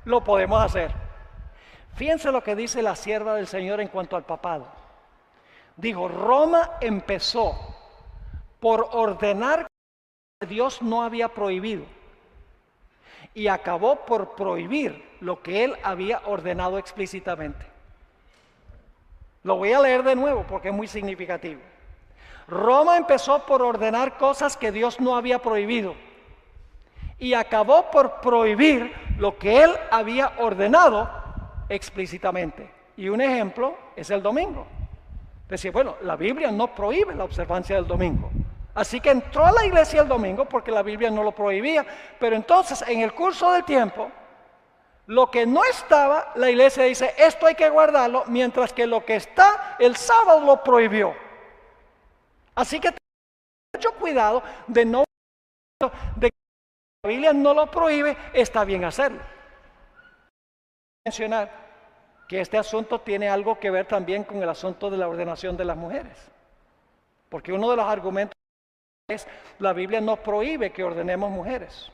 lo podemos hacer. Fíjense lo que dice la sierva del Señor en cuanto al papado. Dijo, Roma empezó por ordenar que Dios no había prohibido y acabó por prohibir lo que él había ordenado explícitamente. Lo voy a leer de nuevo porque es muy significativo. Roma empezó por ordenar cosas que Dios no había prohibido y acabó por prohibir lo que él había ordenado explícitamente. Y un ejemplo es el domingo. Decía, bueno, la Biblia no prohíbe la observancia del domingo. Así que entró a la iglesia el domingo porque la Biblia no lo prohibía. Pero entonces, en el curso del tiempo, Lo que no estaba, la iglesia dice, esto hay que guardarlo, mientras que lo que está, el sábado lo prohibió. Así que ten mucho cuidado de no, de que la Biblia no lo prohíbe, está bien hacerlo. Mencionar que este asunto tiene algo que ver también con el asunto de la ordenación de las mujeres. Porque uno de los argumentos es, la Biblia no prohíbe que ordenemos mujeres.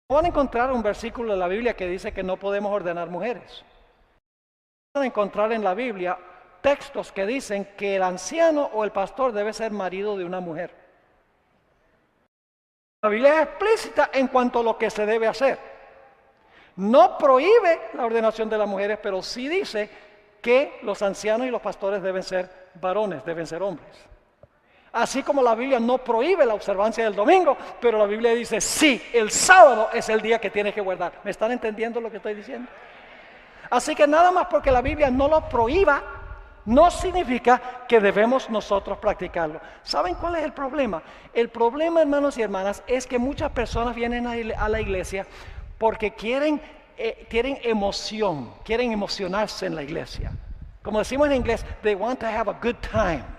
No van a encontrar un versículo de la Biblia que dice que no podemos ordenar mujeres. Van a encontrar en la Biblia textos que dicen que el anciano o el pastor debe ser marido de una mujer. La Biblia es explícita en cuanto a lo que se debe hacer. No prohíbe la ordenación de las mujeres, pero sí dice que los ancianos y los pastores deben ser varones, deben ser hombres. Así como la Biblia no prohíbe la observancia del domingo, pero la Biblia dice, sí, el sábado es el día que tienes que guardar. ¿Me están entendiendo lo que estoy diciendo? Así que nada más porque la Biblia no lo prohíba, no significa que debemos nosotros practicarlo. ¿Saben cuál es el problema? El problema, hermanos y hermanas, es que muchas personas vienen a la iglesia porque quieren emoción, quieren emocionarse en la iglesia. Como decimos en inglés, they want to have a good time.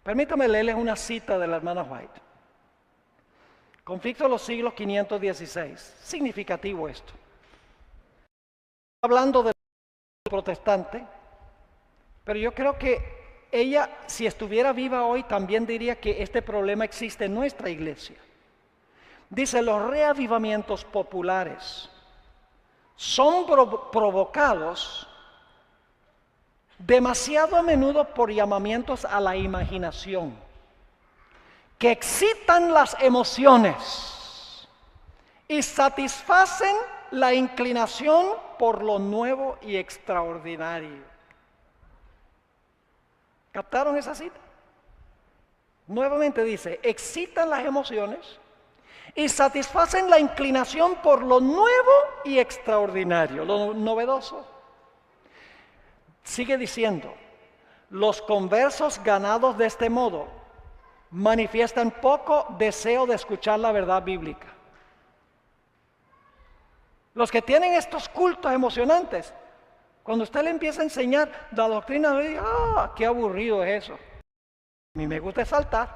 Permítame leerles una cita de la hermana White. Conflicto de los siglos 516. Significativo esto. Hablando del protestante, pero yo creo que ella, si estuviera viva hoy, también diría que este problema existe en nuestra iglesia. Dice, los reavivamientos populares son provocados demasiado a menudo por llamamientos a la imaginación, que excitan las emociones y satisfacen la inclinación por lo nuevo y extraordinario. ¿Captaron esa cita? Nuevamente dice, excitan las emociones y satisfacen la inclinación por lo nuevo y extraordinario, lo novedoso. Sigue diciendo, los conversos ganados de este modo manifiestan poco deseo de escuchar la verdad bíblica. Los que tienen estos cultos emocionantes, cuando usted le empieza a enseñar la doctrina, le dice, qué aburrido es eso. A mí me gusta saltar,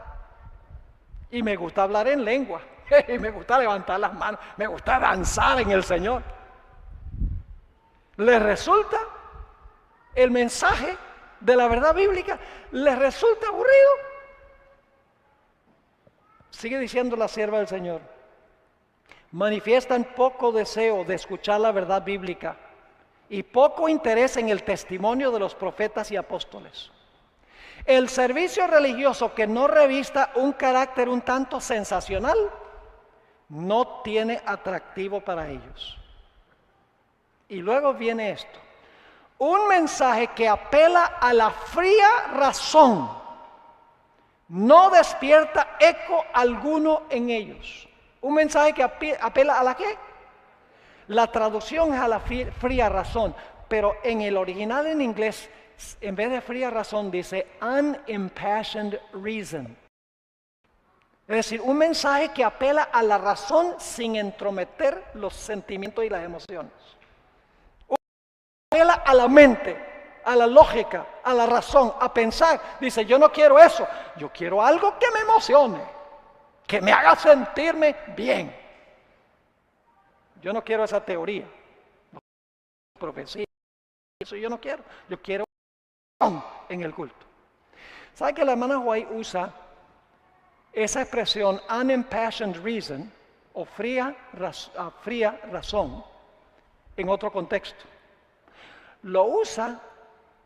y me gusta hablar en lengua, y me gusta levantar las manos, me gusta danzar en el Señor. ¿Les resulta el mensaje de la verdad bíblica? ¿Les resulta aburrido? Sigue diciendo la sierva del Señor. Manifiestan poco deseo de escuchar la verdad bíblica y poco interés en el testimonio de los profetas y apóstoles. El servicio religioso que no revista un carácter un tanto sensacional no tiene atractivo para ellos. Y luego viene esto. Un mensaje que apela a la fría razón no despierta eco alguno en ellos. Un mensaje que apela a la ¿qué? La traducción es a la fría razón, pero en el original en inglés, en vez de fría razón, dice unimpassioned reason. Es decir, un mensaje que apela a la razón sin entrometer los sentimientos y las emociones. Apela a la mente, a la lógica, a la razón, a pensar. Dice, yo no quiero eso, yo quiero algo que me emocione, que me haga sentirme bien. Yo no quiero esa teoría, profecía, eso yo no quiero. Yo quiero en el culto. ¿Sabe que la hermana White usa esa expresión unimpassioned reason o fría razón en otro contexto? Lo usa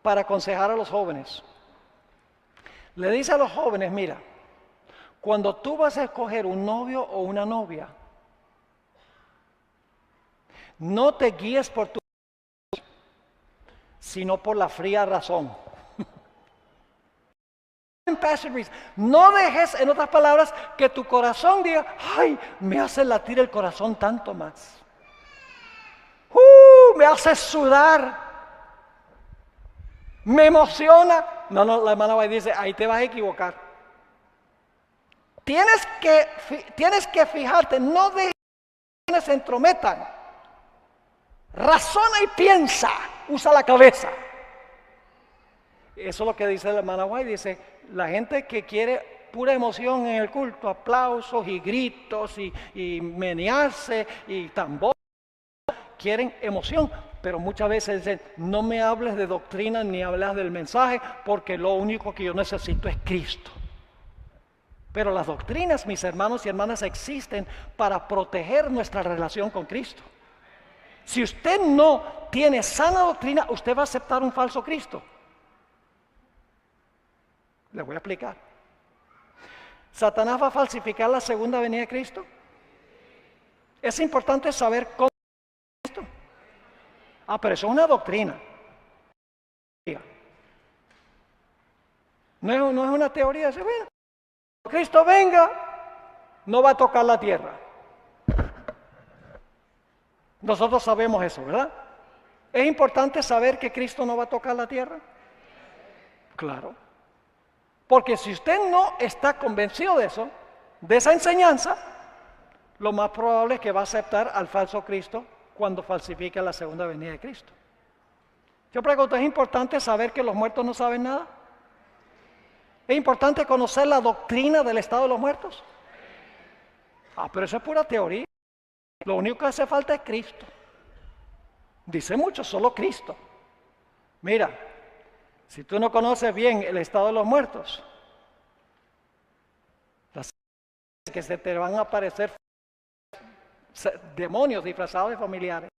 para aconsejar a los jóvenes. Le dice a los jóvenes, mira, cuando tú vas a escoger un novio o una novia, no te guíes por tu sino por la fría razón. No dejes, en otras palabras, que tu corazón diga, ay, me hace latir el corazón tanto más. Me hace sudar. Me emociona. No, la hermana White dice, ahí te vas a equivocar. Tienes que fijarte, no dejes se entrometan. Razona y piensa, usa la cabeza. Eso es lo que dice la hermana White. Dice, la gente que quiere pura emoción en el culto, aplausos y gritos y menearse y tambor, quieren emoción, pero muchas veces dicen, no me hables de doctrina ni hablas del mensaje, porque lo único que yo necesito es Cristo. Pero las doctrinas, mis hermanos y hermanas, existen para proteger nuestra relación con Cristo. Si usted no tiene sana doctrina, usted va a aceptar un falso Cristo. Le voy a explicar. ¿Satanás va a falsificar la segunda venida de Cristo? Es importante saber cómo es esto. Pero eso es una doctrina. No es una teoría. Dice, bueno, cuando Cristo venga, no va a tocar la tierra. Nosotros sabemos eso, ¿verdad? ¿Es importante saber que Cristo no va a tocar la tierra? Claro. Porque si usted no está convencido de eso, de esa enseñanza, lo más probable es que va a aceptar al falso Cristo cuando falsifique la segunda venida de Cristo. Yo pregunto, ¿es importante saber que los muertos no saben nada? ¿Es importante conocer la doctrina del estado de los muertos? Pero eso es pura teoría. Lo único que hace falta es Cristo. Dice mucho, solo Cristo. Mira, si tú no conoces bien el estado de los muertos, que se te van a aparecer demonios disfrazados de familiares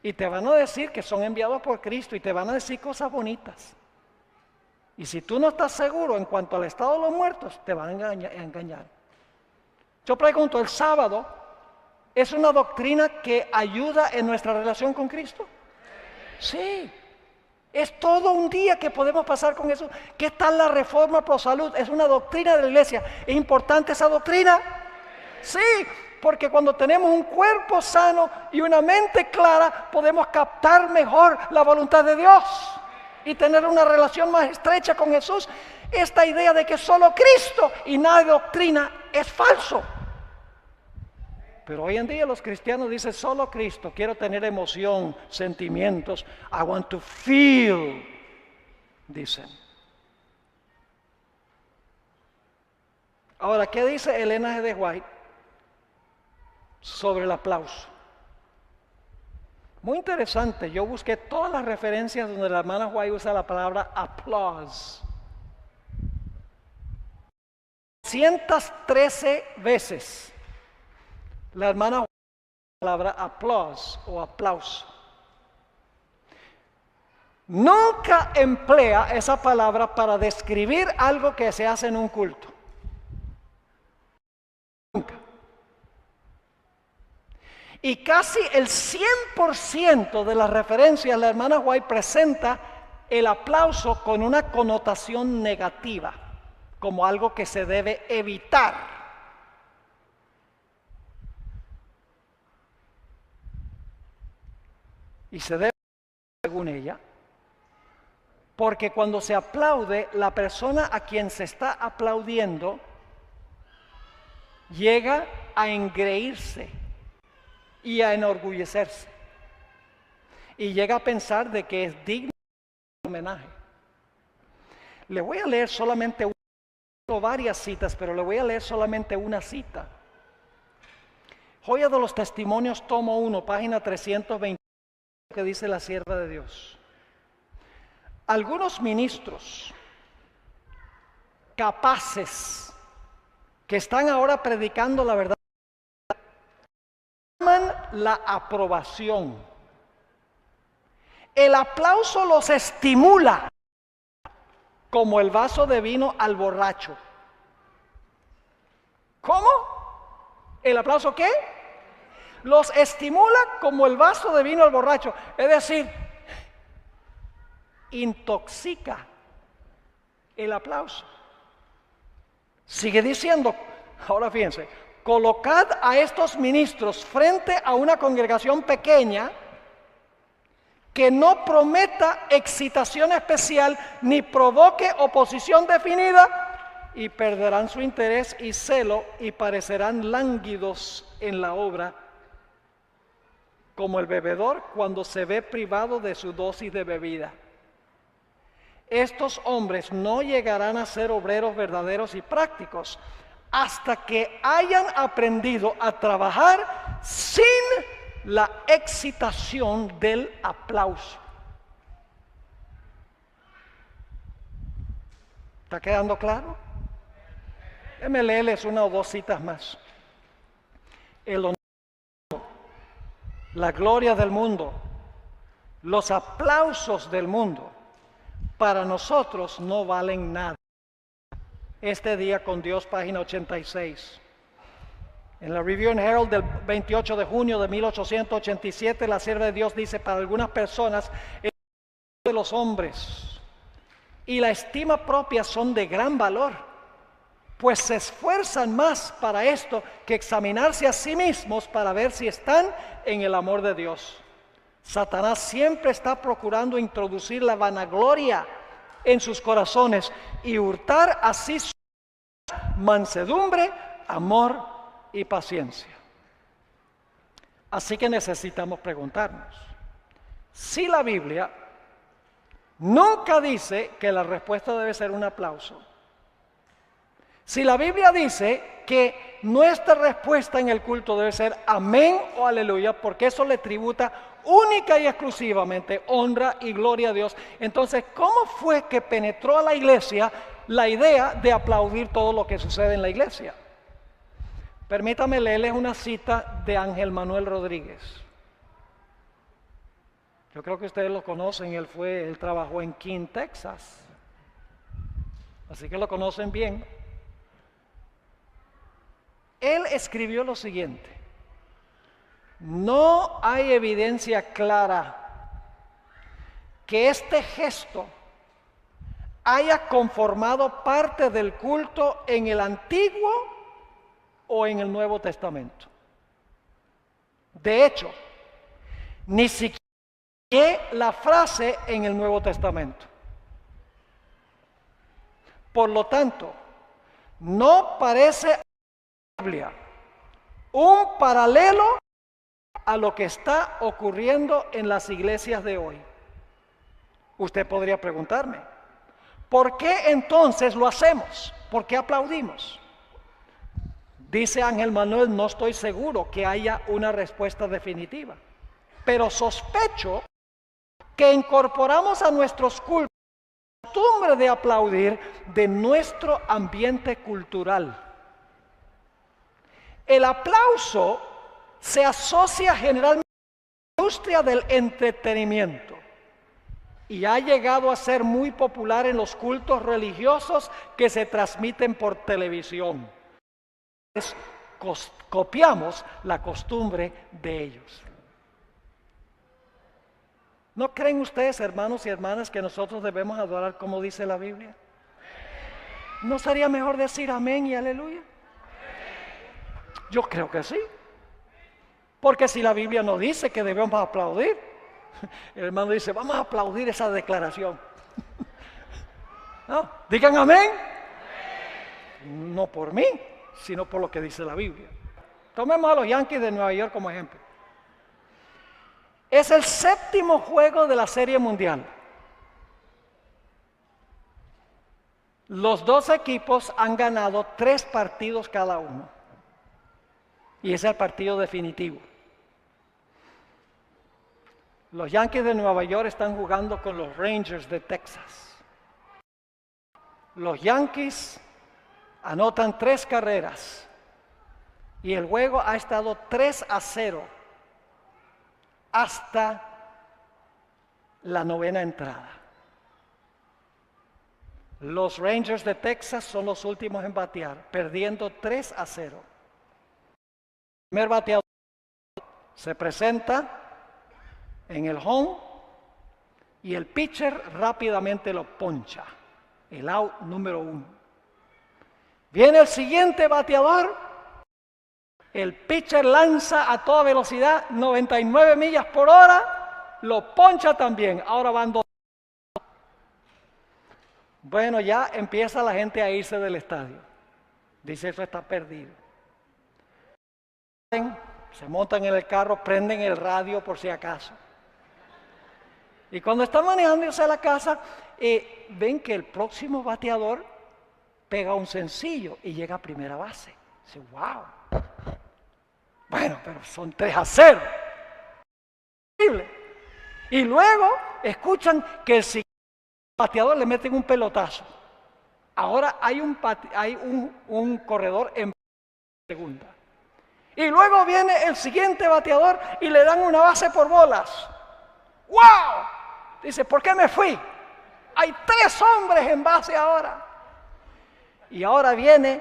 y te van a decir que son enviados por Cristo y te van a decir cosas bonitas. Y si tú no estás seguro en cuanto al estado de los muertos, te van a engañar. Yo pregunto, ¿el sábado es una doctrina que ayuda en nuestra relación con Cristo? Sí. Es todo un día que podemos pasar con eso. ¿Qué tal la reforma pro salud? Es una doctrina de la iglesia. ¿Es importante esa doctrina? Sí, porque cuando tenemos un cuerpo sano y una mente clara, podemos captar mejor la voluntad de Dios y tener una relación más estrecha con Jesús. Esta idea de que solo Cristo y nada de doctrina es falso. Pero hoy en día los cristianos dicen solo Cristo, quiero tener emoción, sentimientos, I want to feel, dicen. Ahora, ¿qué dice Elena G. de White sobre el aplauso? Muy interesante, yo busqué todas las referencias donde la hermana White usa la palabra applause. 113 veces. La hermana usa la palabra applause o aplauso. Nunca emplea esa palabra para describir algo que se hace en un culto. Nunca. Y casi el 100% de las referencias, la hermana White presenta el aplauso con una connotación negativa, como algo que se debe evitar. Y se debe, según ella, porque cuando se aplaude, la persona a quien se está aplaudiendo llega a engreírse y a enorgullecerse. Y llega a pensar de que es digno de homenaje. Le voy a leer solamente varias citas, pero le voy a leer solamente una cita. Joya de los Testimonios, tomo 1, página 320. Que dice la sierva de Dios. Algunos ministros capaces que están ahora predicando la verdad llaman la aprobación. El aplauso los estimula como el vaso de vino al borracho. ¿Cómo? ¿El aplauso qué? Los estimula como el vaso de vino al borracho, es decir, intoxica el aplauso. Sigue diciendo, ahora fíjense, colocad a estos ministros frente a una congregación pequeña que no prometa excitación especial ni provoque oposición definida y perderán su interés y celo y parecerán lánguidos en la obra como el bebedor cuando se ve privado de su dosis de bebida. Estos hombres no llegarán a ser obreros verdaderos y prácticos hasta que hayan aprendido a trabajar sin la excitación del aplauso. ¿Está quedando claro? Déjenme leerles una o dos citas más. El honor, la gloria del mundo, los aplausos del mundo, para nosotros no valen nada. Este día con Dios, página 86. En la Review and Herald del 28 de junio de 1887, la sierva de Dios dice: para algunas personas, el honor de los hombres y la estima propia son de gran valor, pues se esfuerzan más para esto que examinarse a sí mismos para ver si están en el amor de Dios. Satanás siempre está procurando introducir la vanagloria en sus corazones y hurtar así su mansedumbre, amor y paciencia. Así que necesitamos preguntarnos si la Biblia nunca dice que la respuesta debe ser un aplauso. Si la Biblia dice que nuestra respuesta en el culto debe ser amén o aleluya, porque eso le tributa única y exclusivamente honra y gloria a Dios, entonces, ¿cómo fue que penetró a la iglesia la idea de aplaudir todo lo que sucede en la iglesia? Permítame leerles una cita de Ángel Manuel Rodríguez. Yo creo que ustedes lo conocen, él trabajó en King, Texas, así que lo conocen bien. Él escribió lo siguiente: no hay evidencia clara que este gesto haya conformado parte del culto en el Antiguo o en el Nuevo Testamento. De hecho, ni siquiera la frase en el Nuevo Testamento. Por lo tanto, no parece Biblia un paralelo a lo que está ocurriendo en las iglesias de hoy. Usted podría preguntarme, ¿por qué entonces lo hacemos? ¿Por qué aplaudimos? Dice Ángel Manuel: no estoy seguro que haya una respuesta definitiva, pero sospecho que incorporamos a nuestros cultos la costumbre de aplaudir de nuestro ambiente cultural. El aplauso se asocia generalmente a la industria del entretenimiento y ha llegado a ser muy popular en los cultos religiosos que se transmiten por televisión. Copiamos la costumbre de ellos. ¿No creen ustedes, hermanos y hermanas, que nosotros debemos adorar como dice la Biblia? ¿No sería mejor decir amén y aleluya? Yo creo que sí. Porque si la Biblia no dice que debemos aplaudir, el hermano dice: vamos a aplaudir esa declaración. No, digan amén. No por mí, sino por lo que dice la Biblia. Tomemos a los Yankees de Nueva York como ejemplo. Es el séptimo juego de la Serie Mundial. Los dos equipos han ganado 3 partidos cada uno. Y ese es el partido definitivo. Los Yankees de Nueva York están jugando con los Rangers de Texas. Los Yankees anotan 3 carreras y el juego ha estado 3-0 hasta la 9ª entrada. Los Rangers de Texas son los últimos en batear, perdiendo 3-0. El primer bateador se presenta en el home y el pitcher rápidamente lo poncha, el out número 1. Viene el siguiente bateador, el pitcher lanza a toda velocidad, 99 millas por hora, lo poncha también. Ahora van 2. Bueno, ya empieza la gente a irse del estadio. Dice: eso está perdido. Se montan en el carro, prenden el radio por si acaso. Y cuando están manejando hacia la casa, ven que el próximo bateador pega un sencillo y llega a primera base. Dice, wow. Bueno, pero son 3-0. Y luego escuchan que el siguiente bateador le meten un pelotazo. Ahora hay un corredor en segunda. Y luego viene el siguiente bateador y le dan una base por bolas. ¡Wow! Dice, ¿por qué me fui? Hay 3 hombres en base ahora. Y ahora viene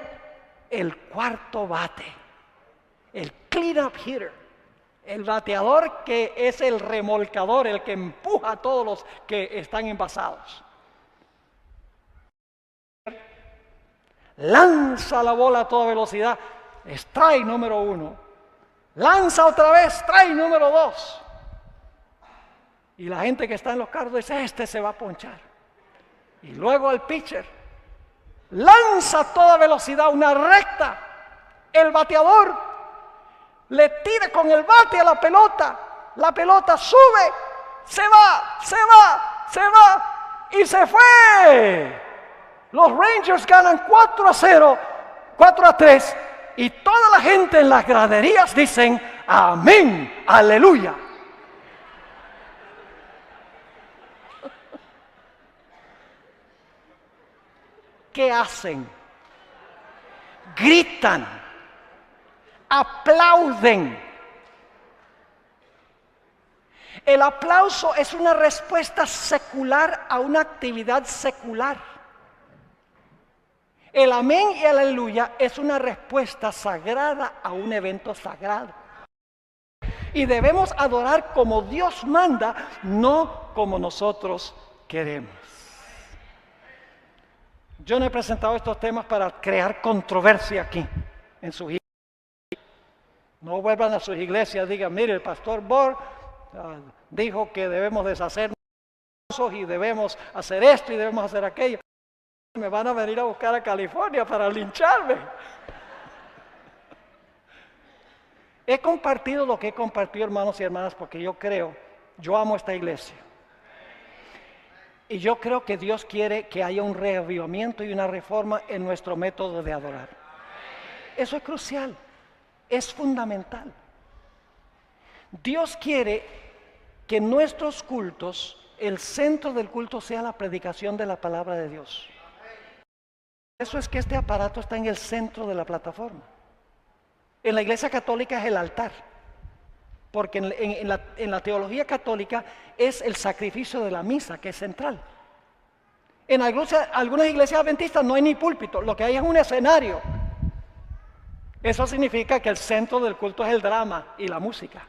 el cuarto bate, el clean-up hitter, el bateador que es el remolcador, el que empuja a todos los que están envasados. Lanza la bola a toda velocidad, strike número 1. Lanza otra vez, strike número 2. Y la gente que está en los carros dice, este se va a ponchar. Y luego al pitcher, lanza a toda velocidad una recta. El bateador le tira con el bate a la pelota sube, se va y se fue. Los Rangers ganan 4-0, 4-3 y toda la gente en las graderías dicen, amén, aleluya. ¿Qué hacen? Gritan, aplauden. El aplauso es una respuesta secular a una actividad secular. El amén y el aleluya es una respuesta sagrada a un evento sagrado. Y debemos adorar como Dios manda, no como nosotros queremos. Yo no he presentado estos temas para crear controversia aquí en sus iglesias. No vuelvan a sus iglesias, digan, mire, el pastor Borg dijo que debemos deshacernos y debemos hacer esto y debemos hacer aquello. Me van a venir a buscar a California para lincharme. He compartido lo que he compartido, hermanos y hermanas, porque yo amo esta iglesia. Y yo creo que Dios quiere que haya un reavivamiento y una reforma en nuestro método de adorar. Eso es crucial, es fundamental. Dios quiere que nuestros cultos, el centro del culto sea la predicación de la palabra de Dios. Eso es que este aparato está en el centro de la plataforma. En la iglesia católica es el altar, porque en la teología católica es el sacrificio de la misa que es central. En algunas iglesias adventistas no hay ni púlpito, lo que hay es un escenario. Eso significa que el centro del culto es el drama y la música.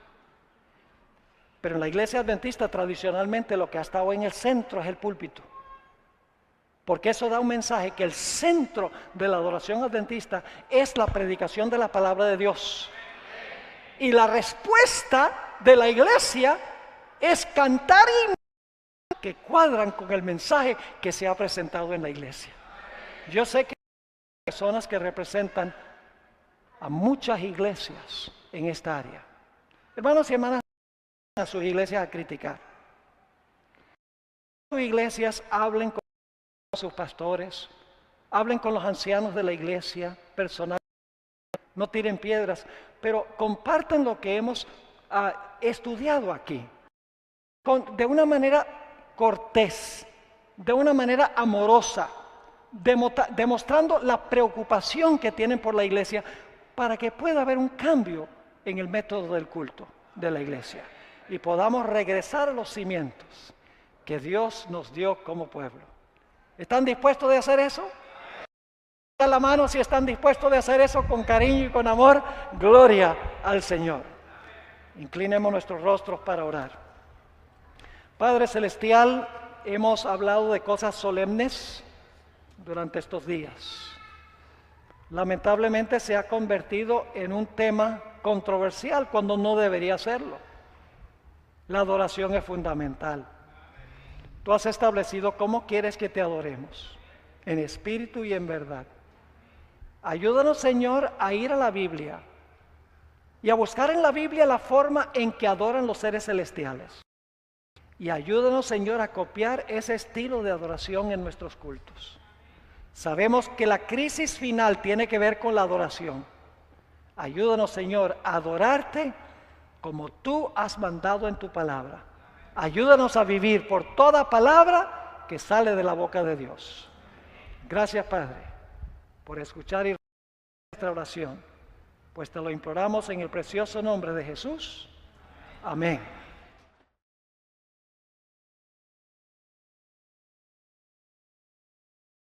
Pero en la iglesia adventista tradicionalmente lo que ha estado en el centro es el púlpito. Porque eso da un mensaje que el centro de la adoración adventista es la predicación de la palabra de Dios. Y la respuesta de la iglesia es cantar himnos que cuadran con el mensaje que se ha presentado en la iglesia. Yo sé que hay personas que representan a muchas iglesias en esta área. Hermanos y hermanas, a sus iglesias a criticar. Sus iglesias hablen con sus pastores, hablen con los ancianos de la iglesia, personal, no tiren piedras, pero compartan lo que hemos estudiado aquí, de una manera cortés, de una manera amorosa, demostrando la preocupación que tienen por la iglesia para que pueda haber un cambio en el método del culto de la iglesia y podamos regresar a los cimientos que Dios nos dio como pueblo. ¿Están dispuestos de hacer eso? Da la mano si están dispuestos de hacer eso con cariño y con amor. Gloria al Señor. Inclinemos nuestros rostros para orar. Padre Celestial, hemos hablado de cosas solemnes durante estos días. Lamentablemente se ha convertido en un tema controversial cuando no debería serlo. La adoración es fundamental. Tú has establecido cómo quieres que te adoremos, en espíritu y en verdad. Ayúdanos, Señor, a ir a la Biblia y a buscar en la Biblia la forma en que adoran los seres celestiales. Y ayúdanos, Señor, a copiar ese estilo de adoración en nuestros cultos. Sabemos que la crisis final tiene que ver con la adoración. Ayúdanos, Señor, a adorarte como tú has mandado en tu palabra. Ayúdanos a vivir por toda palabra que sale de la boca de Dios. Gracias, Padre, por escuchar y nuestra oración, pues te lo imploramos en el precioso nombre de Jesús. Amén.